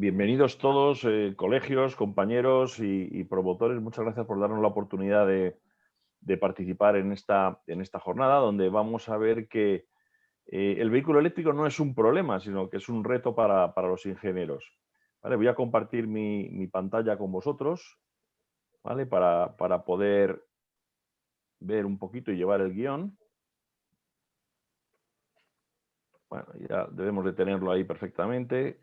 Bienvenidos todos, colegios, compañeros y promotores. Muchas gracias por darnos la oportunidad de participar en esta jornada, donde vamos a ver que el vehículo eléctrico no es un problema, sino que es un reto para los ingenieros. ¿Vale? Voy a compartir mi pantalla con vosotros, ¿vale? Para poder ver un poquito y llevar el guión. Bueno, ya debemos de tenerlo ahí perfectamente.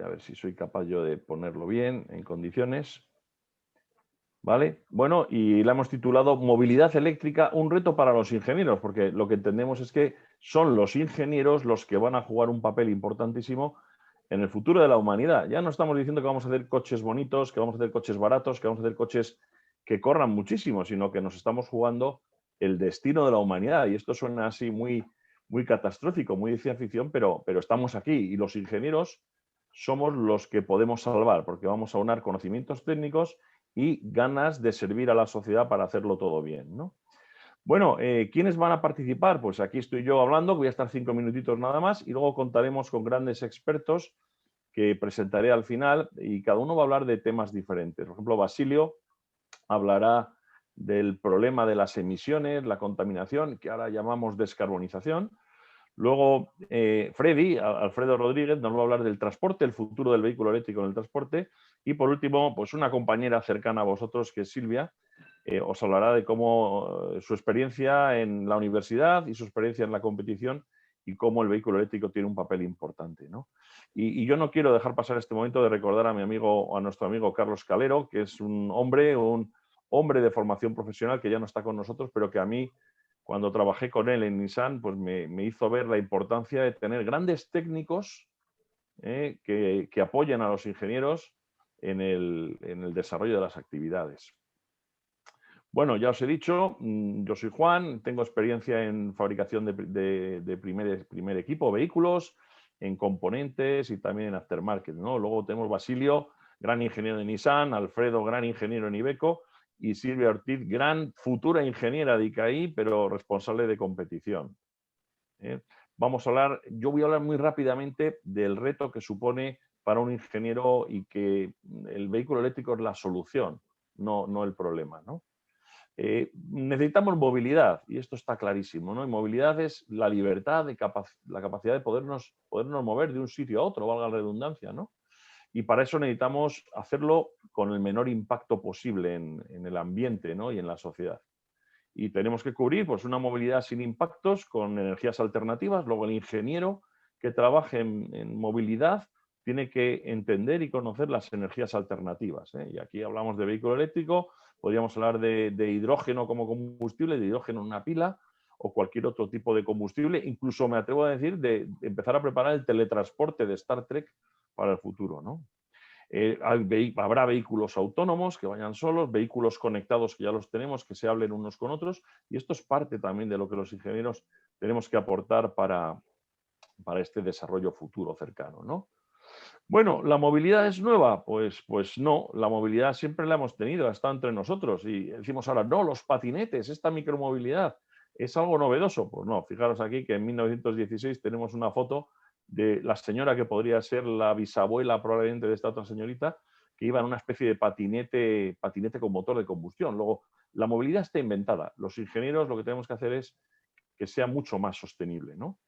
A ver si soy capaz yo de ponerlo bien, en condiciones. ¿Vale? Bueno, y la hemos titulado Movilidad eléctrica, un reto para los ingenieros, porque lo que entendemos es que son los ingenieros los que van a jugar un papel importantísimo en el futuro de la humanidad. Ya no estamos diciendo que vamos a hacer coches bonitos, que vamos a hacer coches baratos, que vamos a hacer coches que corran muchísimo, sino que nos estamos jugando el destino de la humanidad. Y esto suena así muy catastrófico, muy de ciencia ficción, pero estamos aquí y los ingenieros somos los que podemos salvar, porque vamos a unar conocimientos técnicos y ganas de servir a la sociedad para hacerlo todo bien, ¿no? Bueno, ¿quiénes van a participar? Pues aquí estoy yo hablando, voy a estar 5 minutitos nada más y luego contaremos con grandes expertos que presentaré al final y cada uno va a hablar de temas diferentes. Por ejemplo, Basilio hablará del problema de las emisiones, la contaminación, que ahora llamamos descarbonización. Luego, Alfredo Rodríguez, nos va a hablar del transporte, el futuro del vehículo eléctrico en el transporte. Y por último, pues una compañera cercana a vosotros, que es Silvia, os hablará de cómo su experiencia en la universidad y su experiencia en la competición y cómo el vehículo eléctrico tiene un papel importante, ¿no? Y yo no quiero dejar pasar este momento de recordar a nuestro amigo Carlos Calero, que es un hombre de formación profesional que ya no está con nosotros, pero que a mí, cuando trabajé con él en Nissan, pues me hizo ver la importancia de tener grandes técnicos que apoyen a los ingenieros en el desarrollo de las actividades. Bueno, ya os he dicho, yo soy Juan, tengo experiencia en fabricación de primer equipo, vehículos, en componentes y también en aftermarket, ¿no? Luego tenemos Basilio, gran ingeniero de Nissan, Alfredo, gran ingeniero en Iveco, y Silvia Ortiz, gran futura ingeniera de ICAI, pero responsable de competición. Yo voy a hablar muy rápidamente del reto que supone para un ingeniero y que el vehículo eléctrico es la solución, no el problema, ¿no? Necesitamos movilidad, y esto está clarísimo, ¿no? Y movilidad es la libertad, la capacidad de podernos mover de un sitio a otro, valga la redundancia, ¿no? Y para eso necesitamos hacerlo con el menor impacto posible en el ambiente, ¿no? Y en la sociedad. Y tenemos que cubrir pues, una movilidad sin impactos con energías alternativas. Luego el ingeniero que trabaje en movilidad tiene que entender y conocer las energías alternativas, ¿eh? Y aquí hablamos de vehículo eléctrico, podríamos hablar de hidrógeno como combustible, de hidrógeno en una pila o cualquier otro tipo de combustible. Incluso me atrevo a decir de empezar a preparar el teletransporte de Star Trek para el futuro, ¿no? Habrá vehículos autónomos que vayan solos, vehículos conectados que ya los tenemos, que se hablen unos con otros, y esto es parte también de lo que los ingenieros tenemos que aportar para este desarrollo futuro cercano, ¿no? Bueno, ¿la movilidad es nueva? Pues no, la movilidad siempre la hemos tenido, ha estado entre nosotros y decimos ahora, no, los patinetes, esta micromovilidad, ¿es algo novedoso? Pues no, fijaros aquí que en 1916 tenemos una foto de la señora que podría ser la bisabuela probablemente de esta otra señorita, que iba en una especie de patinete con motor de combustión. Luego, la movilidad está inventada. Los ingenieros lo que tenemos que hacer es que sea mucho más sostenible, ¿no?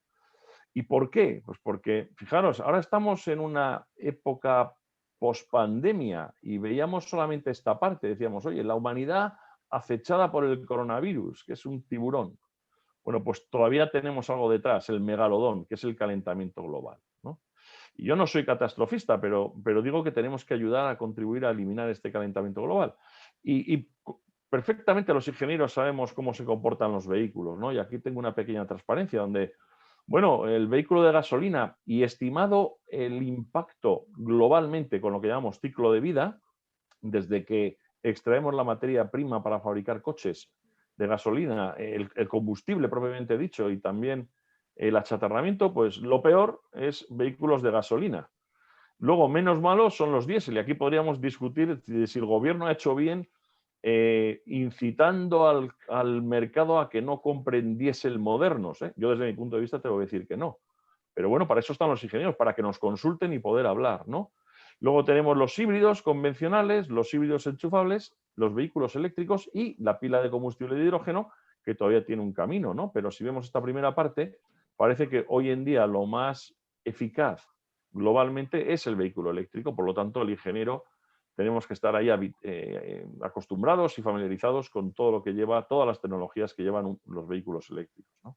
¿Y por qué? Pues porque, fijaros, ahora estamos en una época pospandemia y veíamos solamente esta parte. Decíamos, oye, la humanidad acechada por el coronavirus, que es un tiburón. Bueno, pues todavía tenemos algo detrás, el megalodón, que es el calentamiento global, ¿no? Y yo no soy catastrofista, pero digo que tenemos que ayudar a contribuir a eliminar este calentamiento global. Y perfectamente los ingenieros sabemos cómo se comportan los vehículos, ¿no? Y aquí tengo una pequeña transparencia donde, bueno, el vehículo de gasolina y estimado el impacto globalmente con lo que llamamos ciclo de vida, desde que extraemos la materia prima para fabricar coches de gasolina, el combustible propiamente dicho y también el achatarramiento, pues lo peor es vehículos de gasolina. Luego, menos malos son los diésel. Y aquí podríamos discutir si el gobierno ha hecho bien incitando al mercado a que no compren diésel modernos, ¿eh? Yo desde mi punto de vista tengo que decir que no. Pero bueno, para eso están los ingenieros, para que nos consulten y poder hablar, ¿no? Luego tenemos los híbridos convencionales, los híbridos enchufables, los vehículos eléctricos y la pila de combustible de hidrógeno, que todavía tiene un camino, ¿no? Pero si vemos esta primera parte, parece que hoy en día lo más eficaz globalmente es el vehículo eléctrico, por lo tanto el ingeniero tenemos que estar ahí acostumbrados y familiarizados con todo lo que lleva, todas las tecnologías que llevan los vehículos eléctricos, ¿no?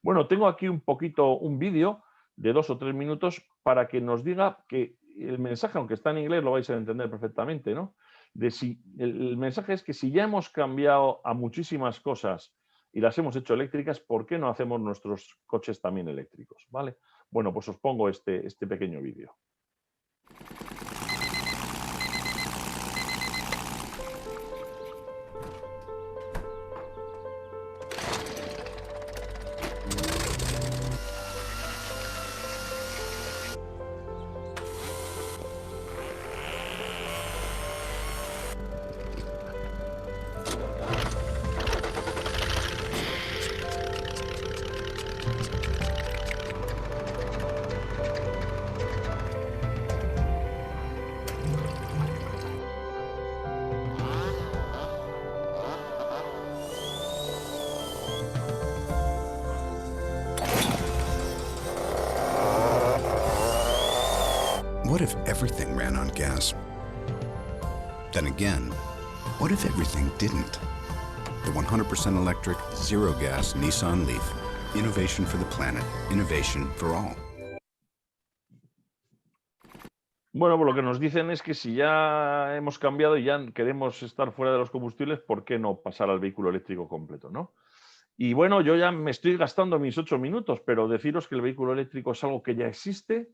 Bueno, tengo aquí un vídeo de 2 o 3 minutos para que nos diga que el mensaje, aunque está en inglés, lo vais a entender perfectamente, ¿no? El mensaje es que si ya hemos cambiado a muchísimas cosas y las hemos hecho eléctricas, ¿por qué no hacemos nuestros coches también eléctricos? ¿Vale? Bueno, pues os pongo este pequeño vídeo. What if everything ran on gas? Then again, what if everything didn't? The 100% electric, zero gas Nissan Leaf. Innovation for the planet, innovation for all. Bueno, pues lo que nos dicen es que si ya hemos cambiado y ya queremos estar fuera de los combustibles, ¿por qué no pasar al vehículo eléctrico completo, ¿no? Y bueno, yo ya me estoy gastando mis 8 minutos, pero deciros que el vehículo eléctrico es algo que ya existe,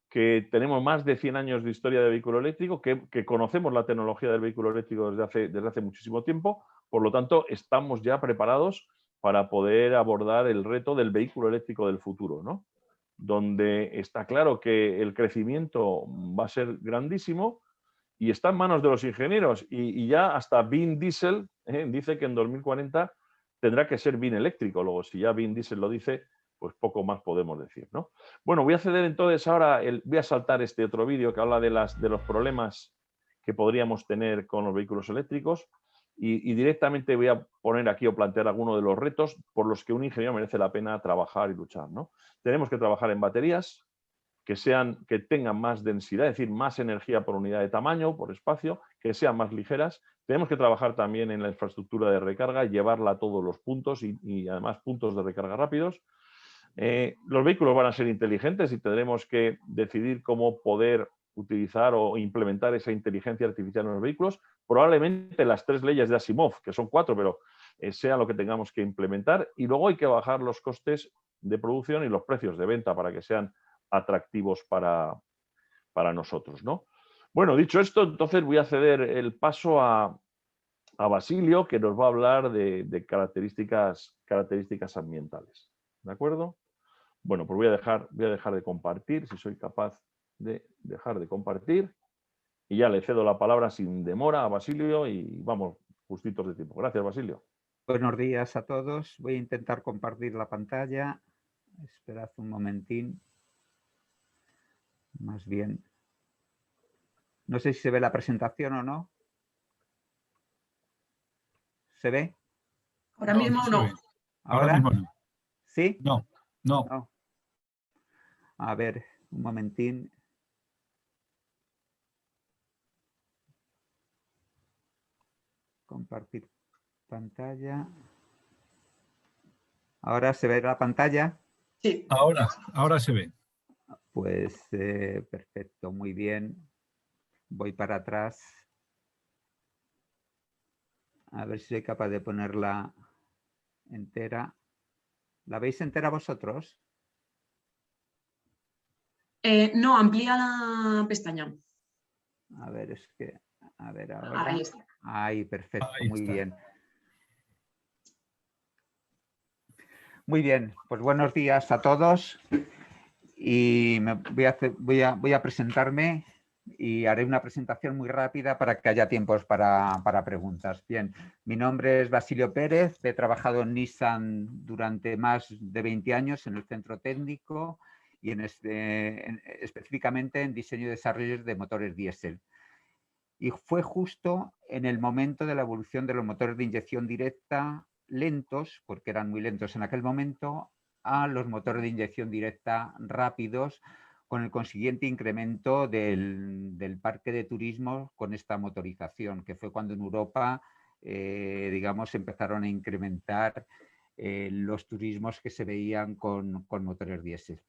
que tenemos más de 100 años de historia de vehículo eléctrico, que conocemos la tecnología del vehículo eléctrico desde hace muchísimo tiempo, por lo tanto, estamos ya preparados para poder abordar el reto del vehículo eléctrico del futuro, ¿no? Donde está claro que el crecimiento va a ser grandísimo y está en manos de los ingenieros. Y ya hasta Vin Diesel dice que en 2040 tendrá que ser Vin eléctrico. Luego, si ya Vin Diesel lo dice, pues poco más podemos decir, ¿no? Bueno, voy a ceder entonces ahora, voy a saltar este otro vídeo que habla de los problemas que podríamos tener con los vehículos eléctricos y directamente voy a poner aquí o plantear algunos de los retos por los que un ingeniero merece la pena trabajar y luchar, ¿no? Tenemos que trabajar en baterías que tengan más densidad, es decir, más energía por unidad de tamaño, por espacio, que sean más ligeras. Tenemos que trabajar también en la infraestructura de recarga, llevarla a todos los puntos y además puntos de recarga rápidos. Los vehículos van a ser inteligentes y tendremos que decidir cómo poder utilizar o implementar esa inteligencia artificial en los vehículos. Probablemente las 3 leyes de Asimov, que son 4, pero sea lo que tengamos que implementar. Y luego hay que bajar los costes de producción y los precios de venta para que sean atractivos para nosotros, ¿no? Bueno, dicho esto, entonces voy a ceder el paso a Basilio, que nos va a hablar de características ambientales. ¿De acuerdo? Bueno, pues voy a dejar de compartir, si soy capaz de dejar de compartir. Y ya le cedo la palabra sin demora a Basilio y vamos, justitos de tiempo. Gracias, Basilio. Buenos días a todos. Voy a intentar compartir la pantalla. Esperad un momentín. Más bien. No sé si se ve la presentación o no. ¿Se ve? Ahora mismo no. ¿Ahora mismo no. ¿Sí? No. No. A ver, un momentín. Compartir pantalla. ¿Ahora se ve la pantalla? Sí. Ahora se ve. Pues perfecto, muy bien. Voy para atrás. A ver si soy capaz de ponerla entera. ¿La veis entera vosotros? No, amplía la pestaña. A ver, es que... A ver, ahora... Ahí está. Ahí, perfecto, Ahí muy está. bien. Muy bien, pues buenos días a todos. Y voy a presentarme y haré una presentación muy rápida para que haya tiempos para preguntas. Bien, mi nombre es Basilio Pérez, he trabajado en Nissan durante más de 20 años en el centro técnico y específicamente en diseño y desarrollo de motores diésel. Y fue justo en el momento de la evolución de los motores de inyección directa lentos, porque eran muy lentos en aquel momento, a los motores de inyección directa rápidos, con el consiguiente incremento del parque de turismo con esta motorización, que fue cuando en Europa, digamos, empezaron a incrementar los turismos que se veían con motores diésel.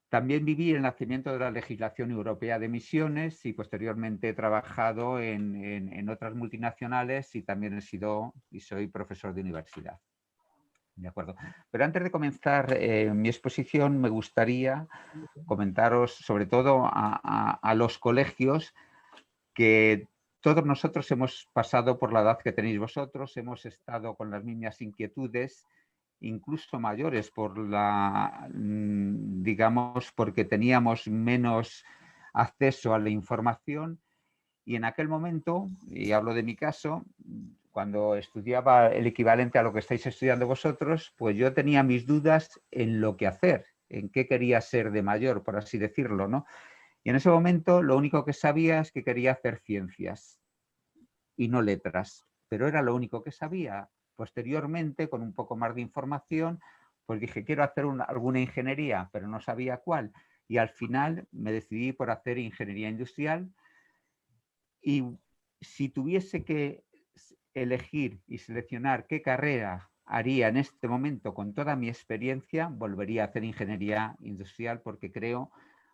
También viví el nacimiento de la legislación europea de emisiones y posteriormente he trabajado en otras multinacionales y también he sido y soy profesor de universidad. De acuerdo. Pero antes de comenzar mi exposición me gustaría comentaros sobre todo a los colegios que todos nosotros hemos pasado por la edad que tenéis vosotros, hemos estado con las mismas inquietudes, incluso mayores por digamos, porque teníamos menos acceso a la información y en aquel momento, y hablo de mi caso, cuando estudiaba el equivalente a lo que estáis estudiando vosotros, pues yo tenía mis dudas en lo que hacer, en qué quería ser de mayor, por así decirlo, ¿no? Y en ese momento lo único que sabía es que quería hacer ciencias y no letras, pero era lo único que sabía. Posteriormente, con un poco más de información, pues dije, quiero hacer alguna ingeniería, pero no sabía cuál. Y al final me decidí por hacer ingeniería industrial. Y si tuviese que elegir y seleccionar qué carrera haría en este momento con toda mi experiencia, volvería a hacer ingeniería industrial porque creo,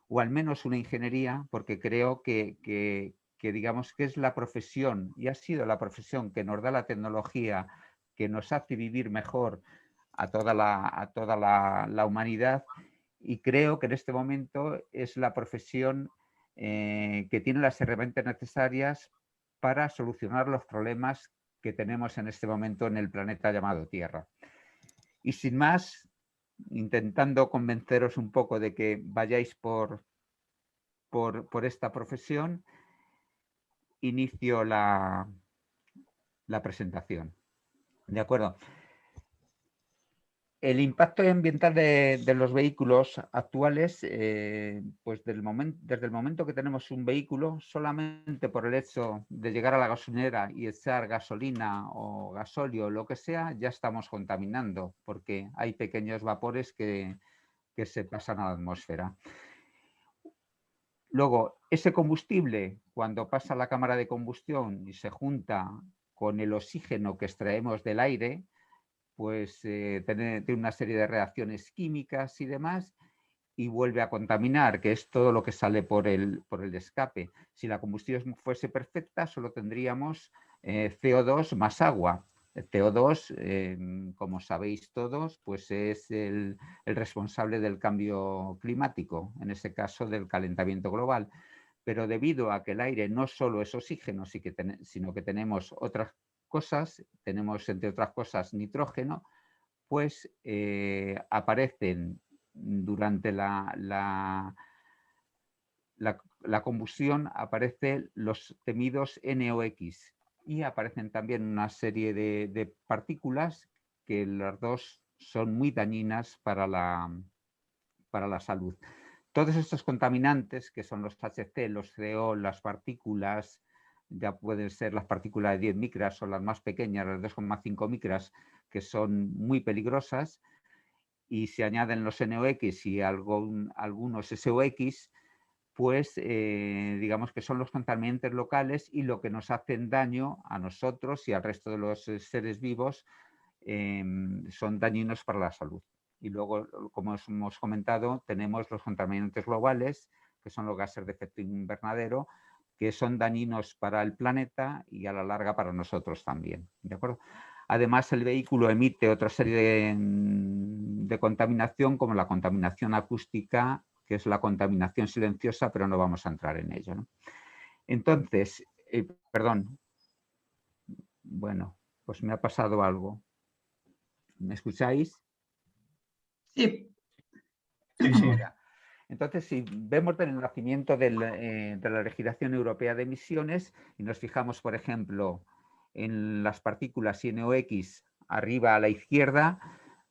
o al menos una ingeniería, porque creo que digamos que es la profesión y ha sido la profesión que nos da la tecnología, que nos hace vivir mejor a toda la humanidad, y creo que en este momento es la profesión que tiene las herramientas necesarias para solucionar los problemas que tenemos en este momento en el planeta llamado Tierra. Y sin más, intentando convenceros un poco de que vayáis por esta profesión, inicio la presentación. ¿De acuerdo? El impacto ambiental de los vehículos actuales, pues desde el momento que tenemos un vehículo, solamente por el hecho de llegar a la gasolinera y echar gasolina o gasóleo o lo que sea, ya estamos contaminando, porque hay pequeños vapores que se pasan a la atmósfera. Luego, ese combustible, cuando pasa a la cámara de combustión y se junta con el oxígeno que extraemos del aire, pues tiene una serie de reacciones químicas y demás y vuelve a contaminar, que es todo lo que sale por el escape. Si la combustión fuese perfecta, solo tendríamos CO2 más agua. El CO2, como sabéis todos, pues es el responsable del cambio climático, en ese caso del calentamiento global. Pero debido a que el aire no solo es oxígeno, sino que tenemos otras cosas, tenemos entre otras cosas nitrógeno, pues aparecen durante la combustión, aparecen los temidos NOx y aparecen también una serie de partículas que las dos son muy dañinas para la salud. Todos estos contaminantes, que son los HC, los CO, las partículas, ya pueden ser las partículas de 10 micras o las más pequeñas, las 2,5 micras, que son muy peligrosas, y se añaden los NOx y algunos SOx, pues digamos que son los contaminantes locales y lo que nos hacen daño a nosotros y al resto de los seres vivos son dañinos para la salud. Y luego, como os hemos comentado, tenemos los contaminantes globales, que son los gases de efecto invernadero, que son dañinos para el planeta y a la larga para nosotros también. ¿De acuerdo? Además, el vehículo emite otra serie de contaminación, como la contaminación acústica, que es la contaminación silenciosa, pero no vamos a entrar en ello, ¿no? Entonces, perdón. Bueno, pues me ha pasado algo. ¿Me escucháis? Sí. Sí, sí. Entonces, si vemos el nacimiento de la legislación europea de emisiones y nos fijamos, por ejemplo, en las partículas NOx arriba a la izquierda,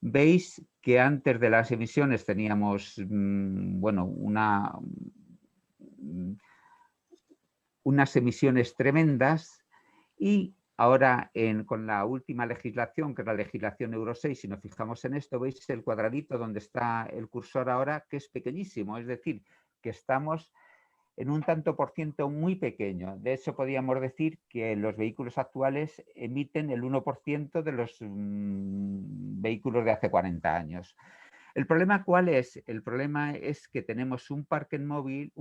veis que antes de las emisiones teníamos, bueno, unas emisiones tremendas y ahora con la última legislación, que es la legislación Euro 6, si nos fijamos en esto, veis el cuadradito donde está el cursor ahora, que es pequeñísimo, es decir, que estamos en un tanto por ciento muy pequeño. De hecho, podríamos decir que los vehículos actuales emiten el 1% de los vehículos de hace 40 años. ¿El problema cuál es? El problema es que tenemos un parque móvil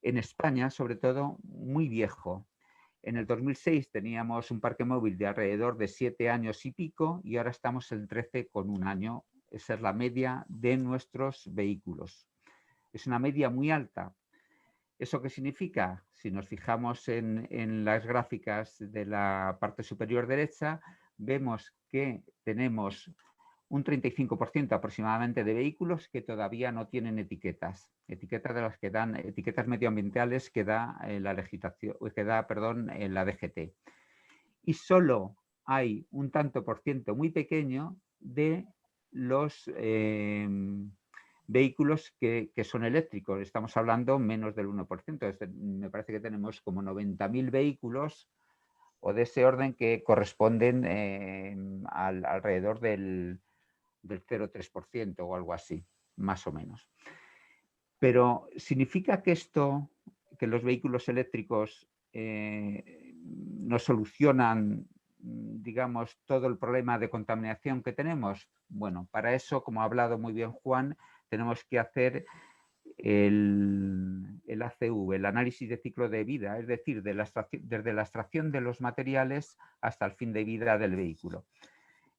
en España, sobre todo, muy viejo. En el 2006 teníamos un parque móvil de alrededor de 7 años y pico y ahora estamos en 13,1 años. Esa es la media de nuestros vehículos. Es una media muy alta. ¿Eso qué significa? Si nos fijamos en las gráficas de la parte superior derecha, vemos que tenemos un 35% aproximadamente de vehículos que todavía no tienen etiquetas de las que dan, etiquetas medioambientales que da la legislación, que da, perdón, la DGT. Y solo hay un tanto por ciento muy pequeño de los vehículos que son eléctricos. Estamos hablando menos del 1%. Me parece que tenemos como 90.000 vehículos o de ese orden que corresponden alrededor del 0,3% o algo así, más o menos. Pero ¿significa que que los vehículos eléctricos no solucionan, digamos, todo el problema de contaminación que tenemos? Bueno, para eso, como ha hablado muy bien Juan, tenemos que hacer el ACV, el análisis de ciclo de vida, es decir, desde la extracción de los materiales hasta el fin de vida del vehículo.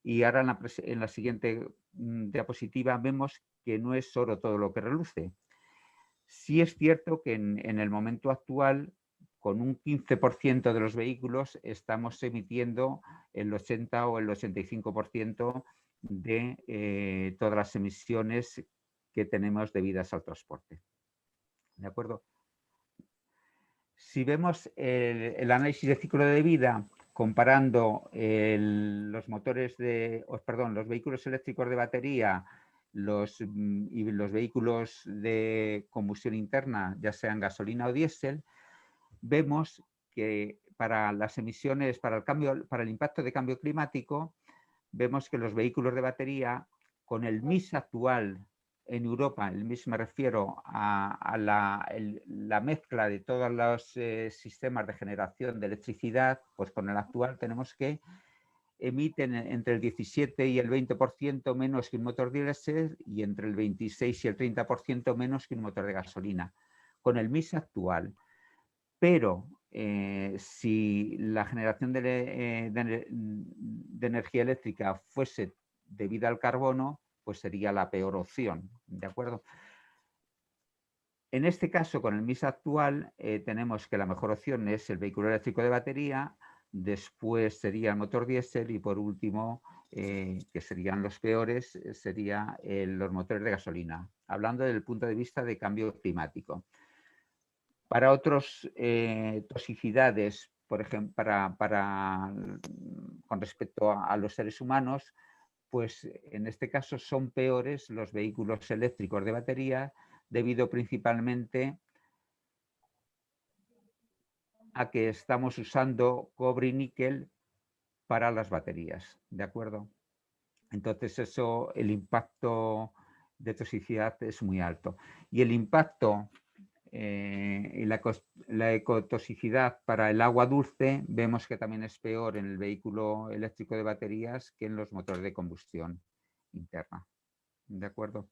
Y ahora en la siguiente diapositiva vemos que no es oro todo lo que reluce. Sí es cierto que en el momento actual, con un 15% de los vehículos, estamos emitiendo el 80 o el 85% de todas las emisiones que tenemos debidas al transporte. ¿De acuerdo? Si vemos el análisis de ciclo de vida comparando los vehículos eléctricos de batería y los vehículos de combustión interna, ya sean gasolina o diésel, vemos que para las emisiones, para el impacto de cambio climático, vemos que los vehículos de batería, con el mix actual en Europa, el mix me refiero a la mezcla de todos los sistemas de generación de electricidad, pues con el actual tenemos que emiten entre el 17 y el 20% menos que un motor diésel y entre el 26 y el 30% menos que un motor de gasolina, con el mix actual. Pero si la generación de energía eléctrica fuese debida al carbono, pues sería la peor opción, ¿de acuerdo? En este caso, con el mix actual, tenemos que la mejor opción es el vehículo eléctrico de batería, después sería el motor diésel y por último, que serían los peores, serían los motores de gasolina, hablando desde el punto de vista de cambio climático. Para otras toxicidades, por ejemplo, con respecto a los seres humanos, pues en este caso son peores los vehículos eléctricos de batería debido principalmente a que estamos usando cobre y níquel para las baterías, ¿de acuerdo? Entonces eso, el impacto de toxicidad es muy alto. Y el impacto y la ecotoxicidad para el agua dulce vemos que también es peor en el vehículo eléctrico de baterías que en los motores de combustión interna. ¿De acuerdo?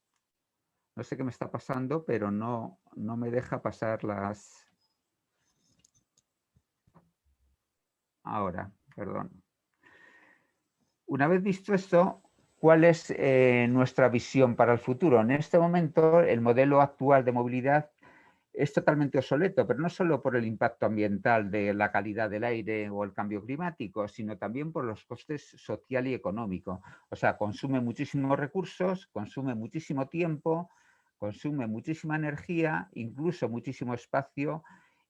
No sé qué me está pasando, pero no me deja pasar las... Ahora, perdón. Una vez visto esto, ¿cuál es nuestra visión para el futuro? En este momento, el modelo actual de movilidad es totalmente obsoleto, pero no solo por el impacto ambiental de la calidad del aire o el cambio climático, sino también por los costes social y económico. O sea, consume muchísimos recursos, consume muchísimo tiempo, consume muchísima energía, incluso muchísimo espacio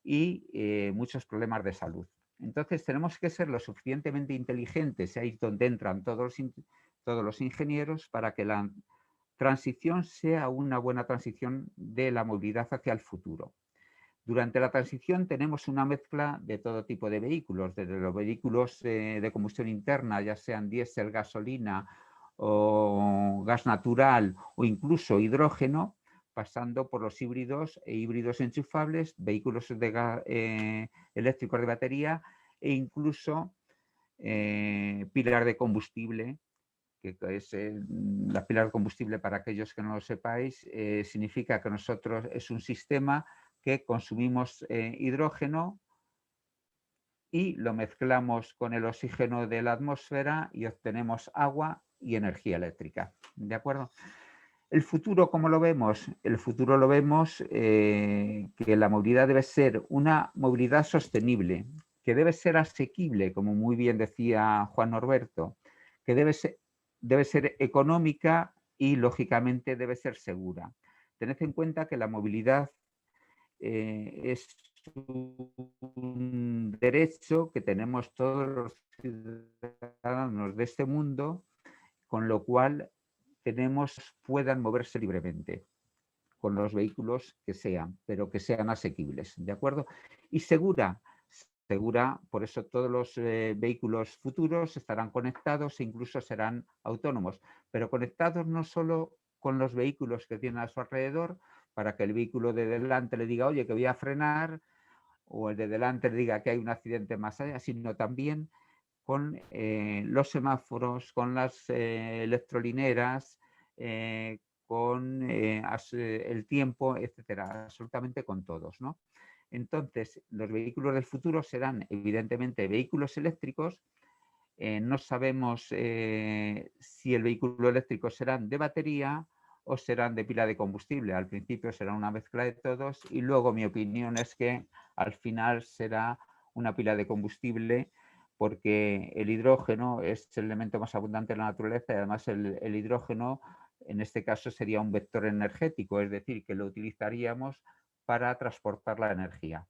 y muchos problemas de salud. Entonces tenemos que ser lo suficientemente inteligentes, ahí es donde entran todos todos los ingenieros, para que la transición sea una buena transición de la movilidad hacia el futuro. Durante la transición tenemos una mezcla de todo tipo de vehículos, desde los vehículos de combustión interna, ya sean diésel, gasolina o gas natural o incluso hidrógeno, pasando por los híbridos e híbridos enchufables, vehículos eléctricos de batería e incluso pilas de combustible, que es la pila de combustible, para aquellos que no lo sepáis, significa que nosotros es un sistema que consumimos hidrógeno y lo mezclamos con el oxígeno de la atmósfera y obtenemos agua y energía eléctrica. ¿De acuerdo? ¿El futuro cómo lo vemos? El futuro lo vemos que la movilidad debe ser una movilidad sostenible, que debe ser asequible, como muy bien decía Juan Norberto, que debe ser económica y, lógicamente, debe ser segura. Tened en cuenta que la movilidad es un derecho que tenemos todos los ciudadanos de este mundo, con lo cual puedan moverse libremente con los vehículos que sean, pero que sean asequibles, ¿de acuerdo? Y segura, por eso todos los vehículos futuros estarán conectados e incluso serán autónomos, pero conectados no solo con los vehículos que tienen a su alrededor, para que el vehículo de delante le diga, oye, que voy a frenar, o el de delante le diga que hay un accidente más allá, sino también con los semáforos, con las electrolineras, con el tiempo, etcétera, absolutamente con todos, ¿no? Entonces, los vehículos del futuro serán evidentemente vehículos eléctricos. No sabemos si el vehículo eléctrico serán de batería o serán de pila de combustible. Al principio será una mezcla de todos y luego mi opinión es que al final será una pila de combustible, porque el hidrógeno es el elemento más abundante en la naturaleza y además el hidrógeno en este caso sería un vector energético, es decir, que lo utilizaríamos para transportar la energía.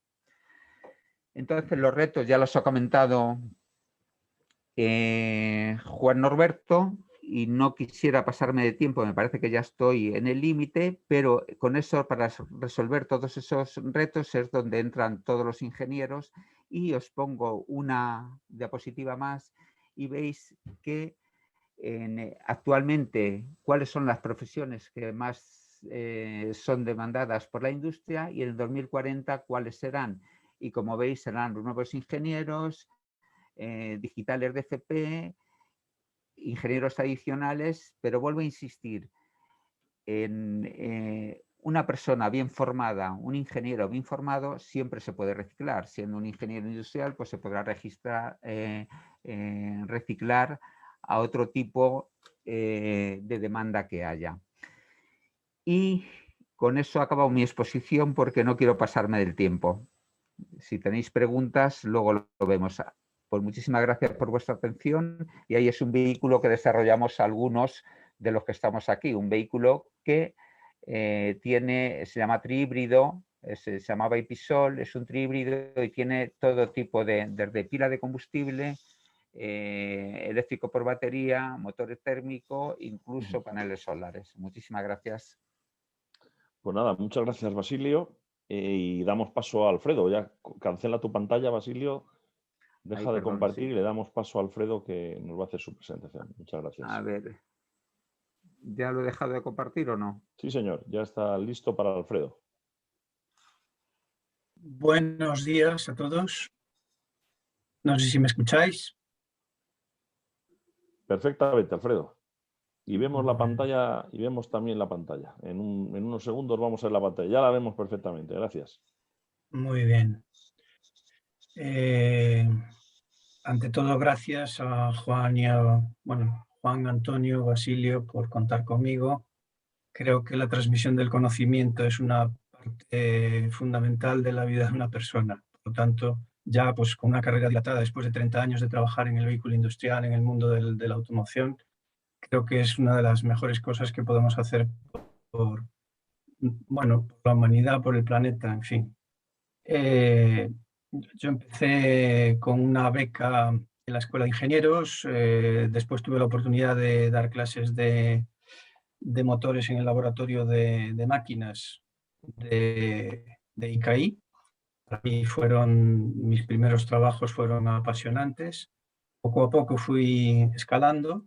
Entonces los retos ya los ha comentado Juan Norberto y no quisiera pasarme de tiempo, me parece que ya estoy en el límite, pero con eso, para resolver todos esos retos, es donde entran todos los ingenieros, y os pongo una diapositiva más y veis que actualmente cuáles son las profesiones que más son demandadas por la industria, y en el 2040 cuáles serán. Y como veis, serán los nuevos ingenieros, digitales de FP, ingenieros adicionales, pero vuelvo a insistir en una persona bien formada, un ingeniero bien formado, siempre se puede reciclar. Siendo un ingeniero industrial, pues se podrá reciclar a otro tipo de demanda que haya. Y con eso ha acabado mi exposición, porque no quiero pasarme del tiempo. Si tenéis preguntas, luego lo vemos. Pues muchísimas gracias por vuestra atención, y ahí es un vehículo que desarrollamos algunos de los que estamos aquí, un vehículo que se llama trihíbrido, se llamaba Ipisol, es un trihíbrido y tiene todo tipo desde pila de combustible, eléctrico por batería, motor térmico, incluso paneles solares. Muchísimas gracias. Pues nada, muchas gracias, Basilio, y damos paso a Alfredo. Ya cancela tu pantalla, Basilio. Deja de compartir, sí. Y le damos paso a Alfredo, que nos va a hacer su presentación. Muchas gracias. A ver, ¿ya lo he dejado de compartir o no? Sí, señor, ya está listo para Alfredo. Buenos días a todos. No sé si me escucháis. Perfectamente, Alfredo. Y vemos la pantalla, y vemos también la pantalla. En unos segundos vamos a ver la pantalla. Ya la vemos perfectamente. Gracias. Muy bien. Ante todo, gracias a Juan y Juan, Antonio, Basilio, por contar conmigo. Creo que la transmisión del conocimiento es una parte fundamental de la vida de una persona. Por lo tanto, ya pues con una carrera dilatada, después de 30 años de trabajar en el vehículo industrial, en el mundo de la automoción, creo que es una de las mejores cosas que podemos hacer por la humanidad, por el planeta, en fin. Yo empecé con una beca la Escuela de Ingenieros, después tuve la oportunidad de dar clases de motores en el laboratorio de máquinas de ICAI. Para mí mis primeros trabajos fueron apasionantes. Poco a poco fui escalando,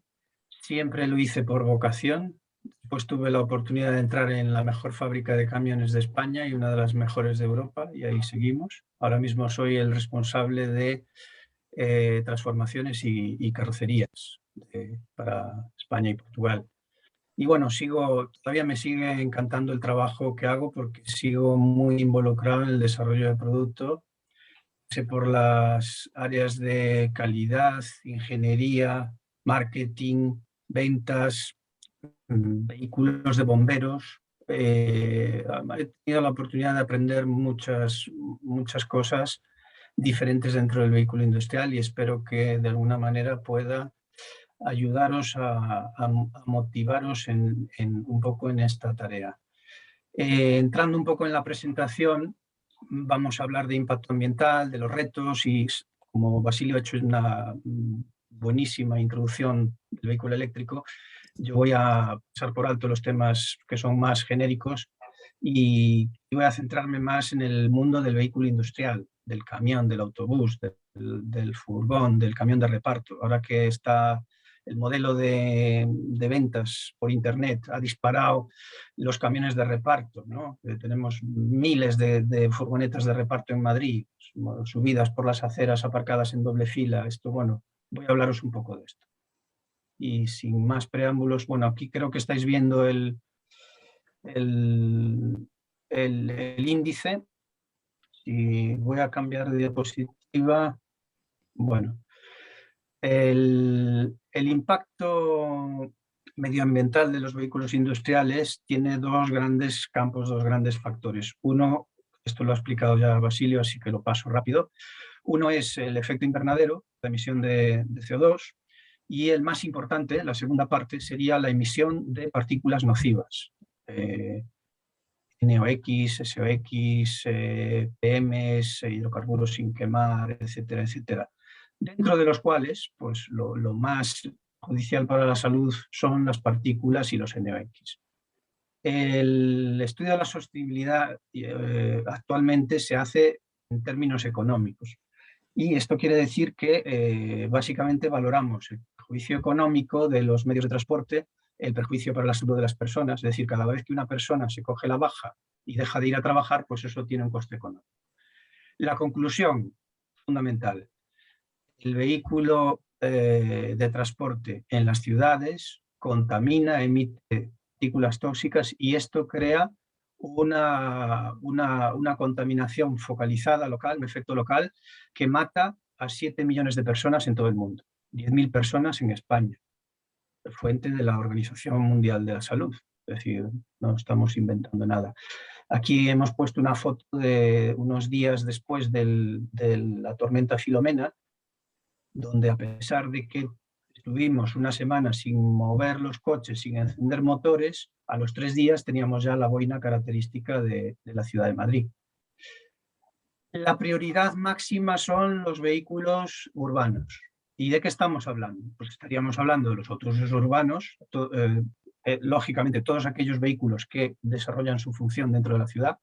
siempre lo hice por vocación. Después tuve la oportunidad de entrar en la mejor fábrica de camiones de España y una de las mejores de Europa, y ahí seguimos. Ahora mismo soy el responsable de transformaciones y carrocerías para España y Portugal. Y bueno, todavía me sigue encantando el trabajo que hago porque sigo muy involucrado en el desarrollo de producto, por las áreas de calidad, ingeniería, marketing, ventas, vehículos de bomberos. He tenido la oportunidad de aprender muchas cosas diferentes dentro del vehículo industrial y espero que de alguna manera pueda ayudaros a motivaros un poco en esta tarea. Entrando un poco en la presentación, vamos a hablar de impacto ambiental, de los retos, y como Basilio ha hecho una buenísima introducción del vehículo eléctrico, yo voy a pasar por alto los temas que son más genéricos y voy a centrarme más en el mundo del vehículo industrial, del camión, del autobús, del furgón, del camión de reparto. Ahora que está el modelo de ventas por internet, ha disparado los camiones de reparto, ¿no? Tenemos miles de furgonetas de reparto en Madrid, subidas por las aceras, aparcadas en doble fila. Esto, bueno, voy a hablaros un poco de esto. Y sin más preámbulos, bueno, aquí creo que estáis viendo el índice. Si voy a cambiar de diapositiva, bueno, el impacto medioambiental de los vehículos industriales tiene dos grandes campos, dos grandes factores. Uno, esto lo ha explicado ya Basilio, así que lo paso rápido. Uno es el efecto invernadero, la emisión de CO2, y el más importante, la segunda parte, sería la emisión de partículas nocivas. NOx, SOx, PMs, hidrocarburos sin quemar, etcétera, etcétera. Dentro de los cuales, pues lo más perjudicial para la salud son las partículas y los NOx. El estudio de la sostenibilidad actualmente se hace en términos económicos. Y esto quiere decir que básicamente valoramos el perjuicio económico de los medios de transporte, el perjuicio para la salud de las personas, es decir, cada vez que una persona se coge la baja y deja de ir a trabajar, pues eso tiene un coste económico. La conclusión fundamental: el vehículo de transporte en las ciudades contamina, emite partículas tóxicas y esto crea una contaminación focalizada local, un efecto local que mata a 7 millones de personas en todo el mundo, 10.000 personas en España, fuente de la Organización Mundial de la Salud. Es decir, no estamos inventando nada. Aquí hemos puesto una foto de unos días después de la tormenta Filomena, donde a pesar de que estuvimos una semana sin mover los coches, sin encender motores, a los 3 días teníamos ya la boina característica de la ciudad de Madrid. La prioridad máxima son los vehículos urbanos. ¿Y de qué estamos hablando? Pues estaríamos hablando de los autobuses urbanos, lógicamente todos aquellos vehículos que desarrollan su función dentro de la ciudad,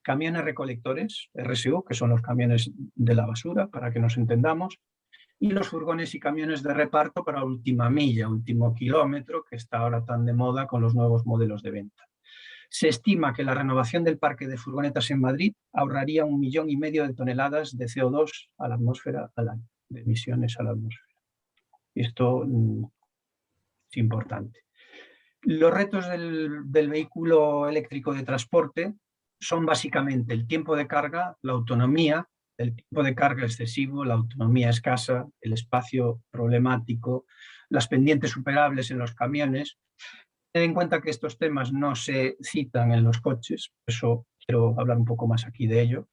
camiones recolectores, RSU, que son los camiones de la basura, para que nos entendamos, y los furgones y camiones de reparto para última milla, último kilómetro, que está ahora tan de moda con los nuevos modelos de venta. Se estima que la renovación del parque de furgonetas en Madrid ahorraría 1,5 millones de toneladas de CO2 a la atmósfera al año, de emisiones a la atmósfera. Esto es importante. Los retos del vehículo eléctrico de transporte son básicamente el tiempo de carga, la autonomía, el tiempo de carga excesivo, la autonomía escasa, el espacio problemático, las pendientes superables en los camiones. Ten en cuenta que estos temas no se citan en los coches, por eso quiero hablar un poco más aquí de ello.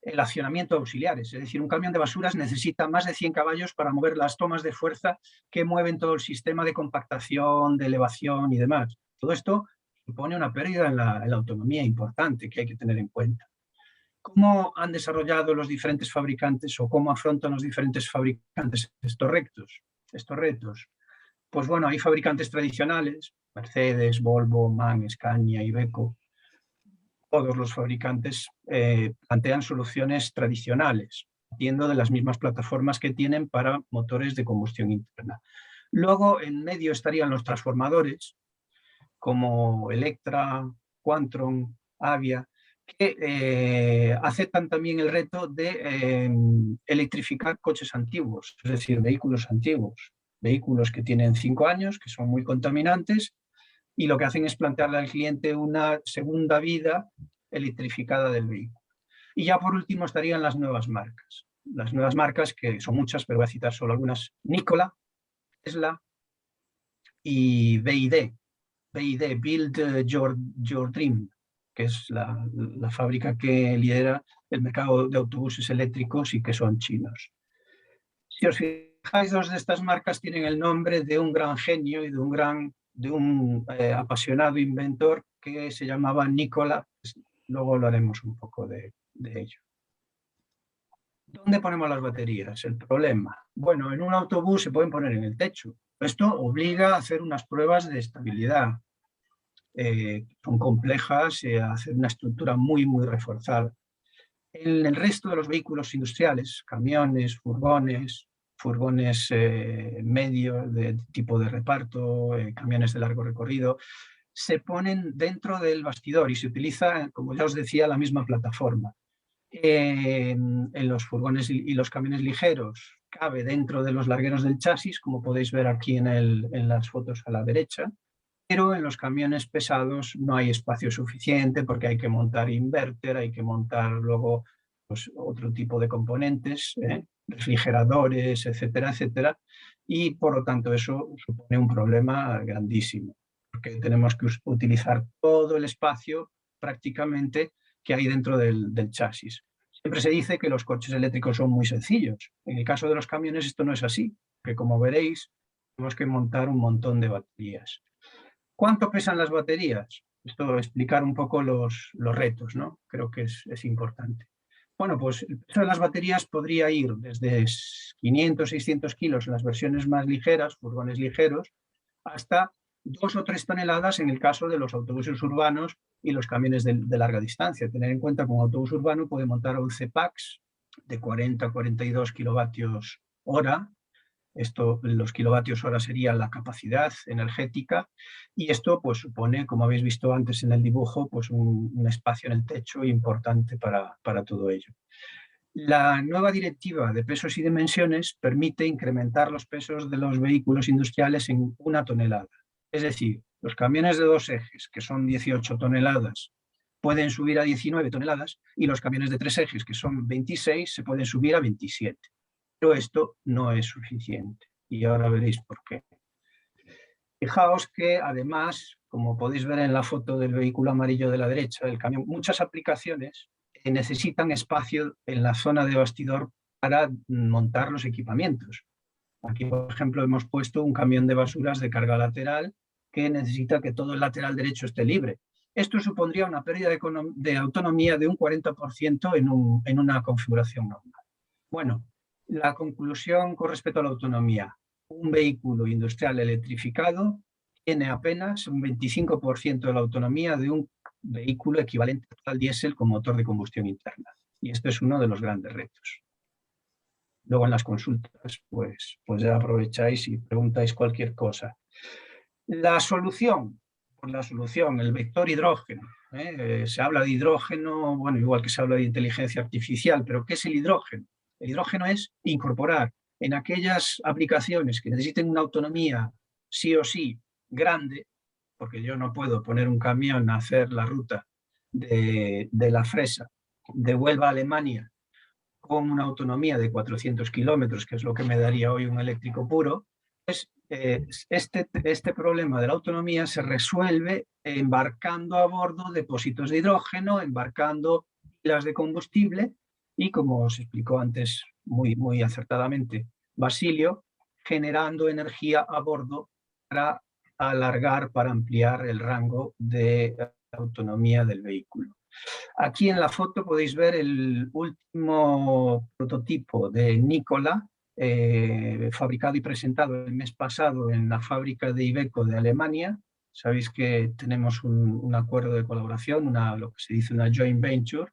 El accionamiento de auxiliares, es decir, un camión de basuras necesita más de 100 caballos para mover las tomas de fuerza que mueven todo el sistema de compactación, de elevación y demás. Todo esto supone una pérdida en la autonomía importante que hay que tener en cuenta. ¿Cómo han desarrollado los diferentes fabricantes o cómo afrontan los diferentes fabricantes estos retos? Pues bueno, hay fabricantes tradicionales, Mercedes, Volvo, MAN, Scania, Iveco. Todos los fabricantes plantean soluciones tradicionales, partiendo de las mismas plataformas que tienen para motores de combustión interna. Luego, en medio estarían los transformadores, como Electra, Quantron, Avia, que aceptan también el reto de electrificar coches antiguos, es decir, vehículos antiguos, vehículos que tienen 5 años, que son muy contaminantes, y lo que hacen es plantearle al cliente una segunda vida electrificada del vehículo. Y ya por último estarían las nuevas marcas. Las nuevas marcas, que son muchas, pero voy a citar solo algunas: Nikola, Tesla y BYD. BYD, Build Your Dream, que es la fábrica que lidera el mercado de autobuses eléctricos y que son chinos. Si os fijáis, dos de estas marcas tienen el nombre de un gran genio y de un apasionado inventor que se llamaba Nikola. Luego hablaremos un poco de ello. ¿Dónde ponemos las baterías? El problema. Bueno, en un autobús se pueden poner en el techo. Esto obliga a hacer unas pruebas de estabilidad. Son complejas, a hacer una estructura muy, muy reforzada. En el resto de los vehículos industriales, camiones, furgones medios de tipo de reparto, camiones de largo recorrido, se ponen dentro del bastidor y se utiliza, como ya os decía, la misma plataforma. En los furgones y los camiones ligeros cabe dentro de los largueros del chasis, como podéis ver aquí en las fotos a la derecha, pero en los camiones pesados no hay espacio suficiente porque hay que montar inverter, hay que montar luego pues, otro tipo de componentes, refrigeradores, etcétera, etcétera, y por lo tanto eso supone un problema grandísimo, porque tenemos que utilizar todo el espacio prácticamente que hay dentro del chasis. Siempre se dice que los coches eléctricos son muy sencillos. En el caso de los camiones esto no es así, que como veréis tenemos que montar un montón de baterías. ¿Cuánto pesan las baterías? Esto explicar un poco los retos, ¿no? Creo que es importante. Bueno, pues el peso de las baterías podría ir desde 500, 600 kilos en las versiones más ligeras, furgones ligeros, hasta 2 o 3 toneladas en el caso de los autobuses urbanos y los camiones de larga distancia. Tener en cuenta que un autobús urbano puede montar 11 packs de 40 a 42 kilovatios hora. Los kilovatios hora sería la capacidad energética, y esto pues supone, como habéis visto antes en el dibujo, pues un espacio en el techo importante para todo ello. La nueva directiva de pesos y dimensiones permite incrementar los pesos de los vehículos industriales en 1 tonelada. Es decir, los camiones de 2 ejes, que son 18 toneladas, pueden subir a 19 toneladas, y los camiones de 3 ejes, que son 26, se pueden subir a 27. Pero esto no es suficiente y ahora veréis por qué. Fijaos que además, como podéis ver en la foto del vehículo amarillo de la derecha del camión, muchas aplicaciones necesitan espacio en la zona de bastidor para montar los equipamientos. Aquí, por ejemplo, hemos puesto un camión de basuras de carga lateral que necesita que todo el lateral derecho esté libre. Esto supondría una pérdida de autonomía de un 40% en una configuración normal. Bueno, la conclusión con respecto a la autonomía: un vehículo industrial electrificado tiene apenas un 25% de la autonomía de un vehículo equivalente al diésel con motor de combustión interna. Y esto es uno de los grandes retos. Luego en las consultas pues ya aprovecháis y preguntáis cualquier cosa. La solución, el vector hidrógeno. Se habla de hidrógeno, bueno, igual que se habla de inteligencia artificial, pero ¿qué es el hidrógeno? El hidrógeno es incorporar en aquellas aplicaciones que necesiten una autonomía sí o sí grande, porque yo no puedo poner un camión a hacer la ruta de la fresa de Huelva a Alemania con una autonomía de 400 kilómetros, que es lo que me daría hoy un eléctrico puro, pues este problema de la autonomía se resuelve embarcando a bordo depósitos de hidrógeno, embarcando pilas de combustible y, como os explicó antes muy, muy acertadamente Basilio, generando energía a bordo para alargar, para ampliar el rango de autonomía del vehículo. Aquí en la foto podéis ver el último prototipo de Nikola, fabricado y presentado el mes pasado en la fábrica de Iveco de Alemania. Sabéis que tenemos un acuerdo de colaboración, lo que se dice una joint venture,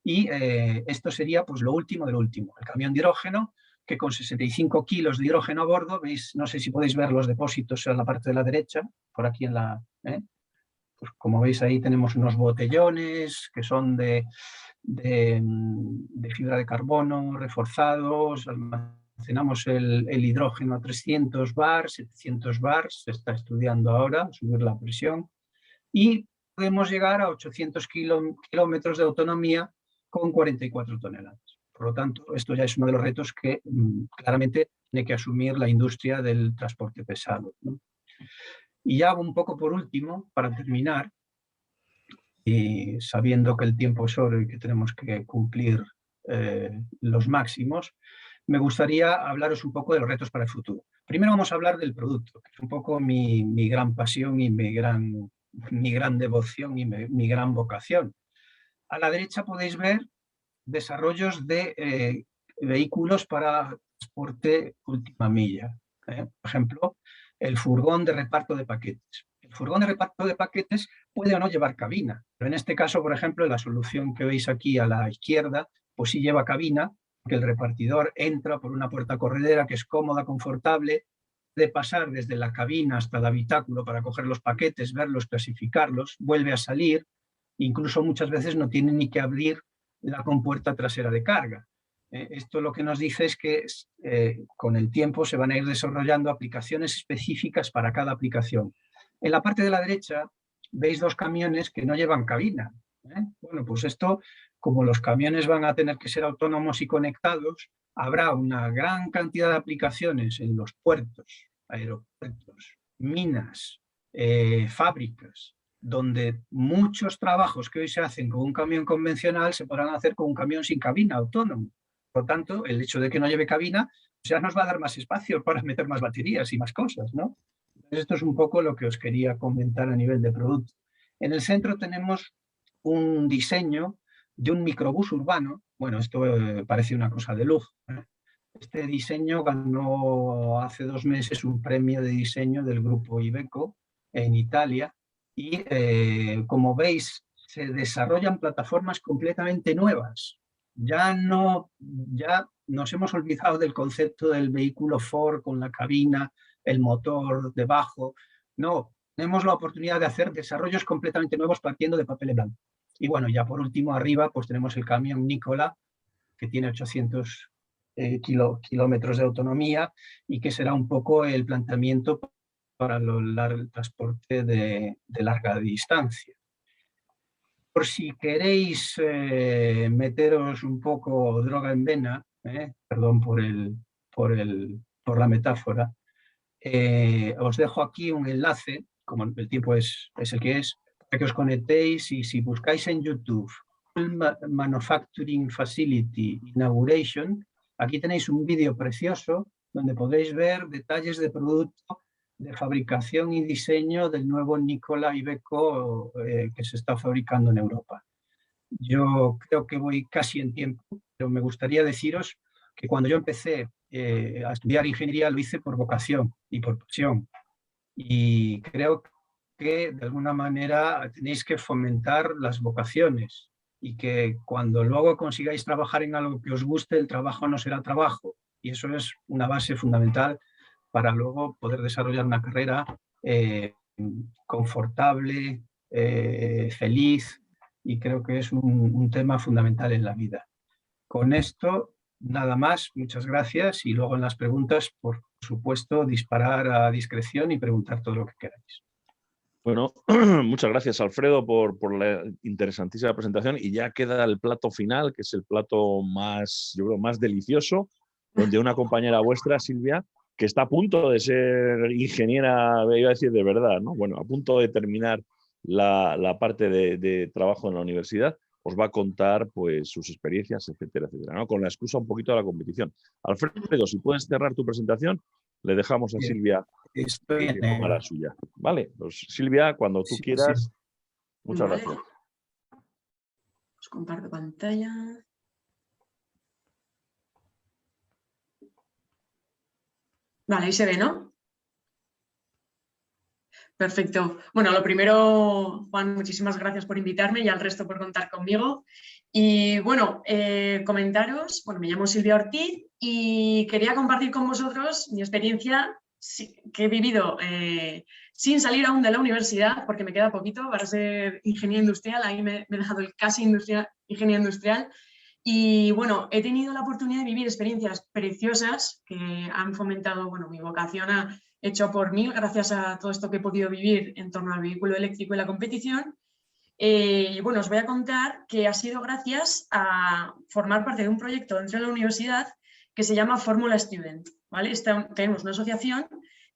y esto sería pues lo último del último, el camión de hidrógeno, que con 65 kilos de hidrógeno a bordo, veis, no sé si podéis ver los depósitos en la parte de la derecha, por aquí en la... Pues como veis ahí tenemos unos botellones que son de fibra de carbono reforzados, almacenamos el hidrógeno a 300 bar, 700 bar, se está estudiando ahora, subir la presión, y podemos llegar a 800 kilómetros de autonomía con 44 toneladas. Por lo tanto, esto ya es uno de los retos que claramente tiene que asumir la industria del transporte pesado, ¿no? Y ya un poco por último, para terminar, y sabiendo que el tiempo es oro y que tenemos que cumplir los máximos, me gustaría hablaros un poco de los retos para el futuro. Primero vamos a hablar del producto, que es un poco mi gran pasión y mi gran devoción y mi gran vocación. A la derecha podéis ver desarrollos de vehículos para transporte última milla. Por ejemplo, el furgón de reparto de paquetes. El furgón de reparto de paquetes puede o no llevar cabina, pero en este caso, por ejemplo, la solución que veis aquí a la izquierda, pues sí lleva cabina, que el repartidor entra por una puerta corredera que es cómoda, confortable, de pasar desde la cabina hasta el habitáculo para coger los paquetes, verlos, clasificarlos, vuelve a salir, incluso muchas veces no tiene ni que abrir la compuerta trasera de carga. Esto lo que nos dice es que con el tiempo se van a ir desarrollando aplicaciones específicas para cada aplicación. En la parte de la derecha veis dos camiones que no llevan cabina. Bueno, pues esto, como los camiones van a tener que ser autónomos y conectados, habrá una gran cantidad de aplicaciones en los puertos, aeropuertos, minas, fábricas, donde muchos trabajos que hoy se hacen con un camión convencional se podrán hacer con un camión sin cabina, autónomo. Por lo tanto, el hecho de que no lleve cabina ya nos va a dar más espacio para meter más baterías y más cosas, ¿no? Entonces, esto es un poco lo que os quería comentar a nivel de producto. En el centro tenemos un diseño de un microbús urbano. Bueno, esto parece una cosa de lujo. Este diseño ganó hace 2 meses un premio de diseño del grupo Iveco en Italia y como veis se desarrollan plataformas completamente nuevas. Ya nos hemos olvidado del concepto del vehículo Ford con la cabina, el motor debajo. No, tenemos la oportunidad de hacer desarrollos completamente nuevos partiendo de papel en blanco. Y bueno, ya por último arriba pues tenemos el camión Nikola, que tiene 800 kilómetros de autonomía y que será un poco el planteamiento para el transporte de larga distancia. Por si queréis meteros un poco droga en vena, perdón por la metáfora, os dejo aquí un enlace, como el tiempo es el que es, para que os conectéis y si buscáis en YouTube Manufacturing Facility Inauguration, aquí tenéis un vídeo precioso donde podéis ver detalles de producto, de fabricación y diseño del nuevo Nikola Iveco que se está fabricando en Europa. Yo creo que voy casi en tiempo, pero me gustaría deciros que cuando yo empecé a estudiar ingeniería lo hice por vocación y por pasión. Y creo que de alguna manera tenéis que fomentar las vocaciones y que cuando luego consigáis trabajar en algo que os guste, el trabajo no será trabajo. Y eso es una base fundamental para luego poder desarrollar una carrera confortable, feliz, y creo que es un tema fundamental en la vida. Con esto, nada más, muchas gracias, y luego en las preguntas, por supuesto, disparar a discreción y preguntar todo lo que queráis. Bueno, muchas gracias, Alfredo, por la interesantísima presentación, y ya queda el plato final, que es el plato más, yo creo, más delicioso, donde una compañera vuestra, Silvia, que está a punto de ser ingeniera, iba a decir de verdad, ¿no? Bueno, a punto de terminar la parte de trabajo en la universidad, os va a contar pues sus experiencias, etcétera, etcétera, ¿no? Con la excusa un poquito de la competición. Alfredo, si puedes cerrar tu presentación, le dejamos a Silvia que ponga la suya. Vale, pues Silvia, cuando tú quieras, muchas gracias. Os comparto pantalla. Vale, ahí se ve, ¿no? Perfecto. Bueno, lo primero, Juan, muchísimas gracias por invitarme y al resto por contar conmigo. Y bueno, comentaros, bueno, me llamo Silvia Ortiz y quería compartir con vosotros mi experiencia que he vivido sin salir aún de la universidad, porque me queda poquito para ser ingeniero industrial, ahí me he dejado el casi ingeniero industrial. Y bueno, he tenido la oportunidad de vivir experiencias preciosas que han fomentado, bueno, mi vocación hecho por mí, gracias a todo esto que he podido vivir en torno al vehículo eléctrico y la competición. Y bueno, os voy a contar que ha sido gracias a formar parte de un proyecto dentro de la universidad que se llama Fórmula Student, ¿vale? Tenemos una asociación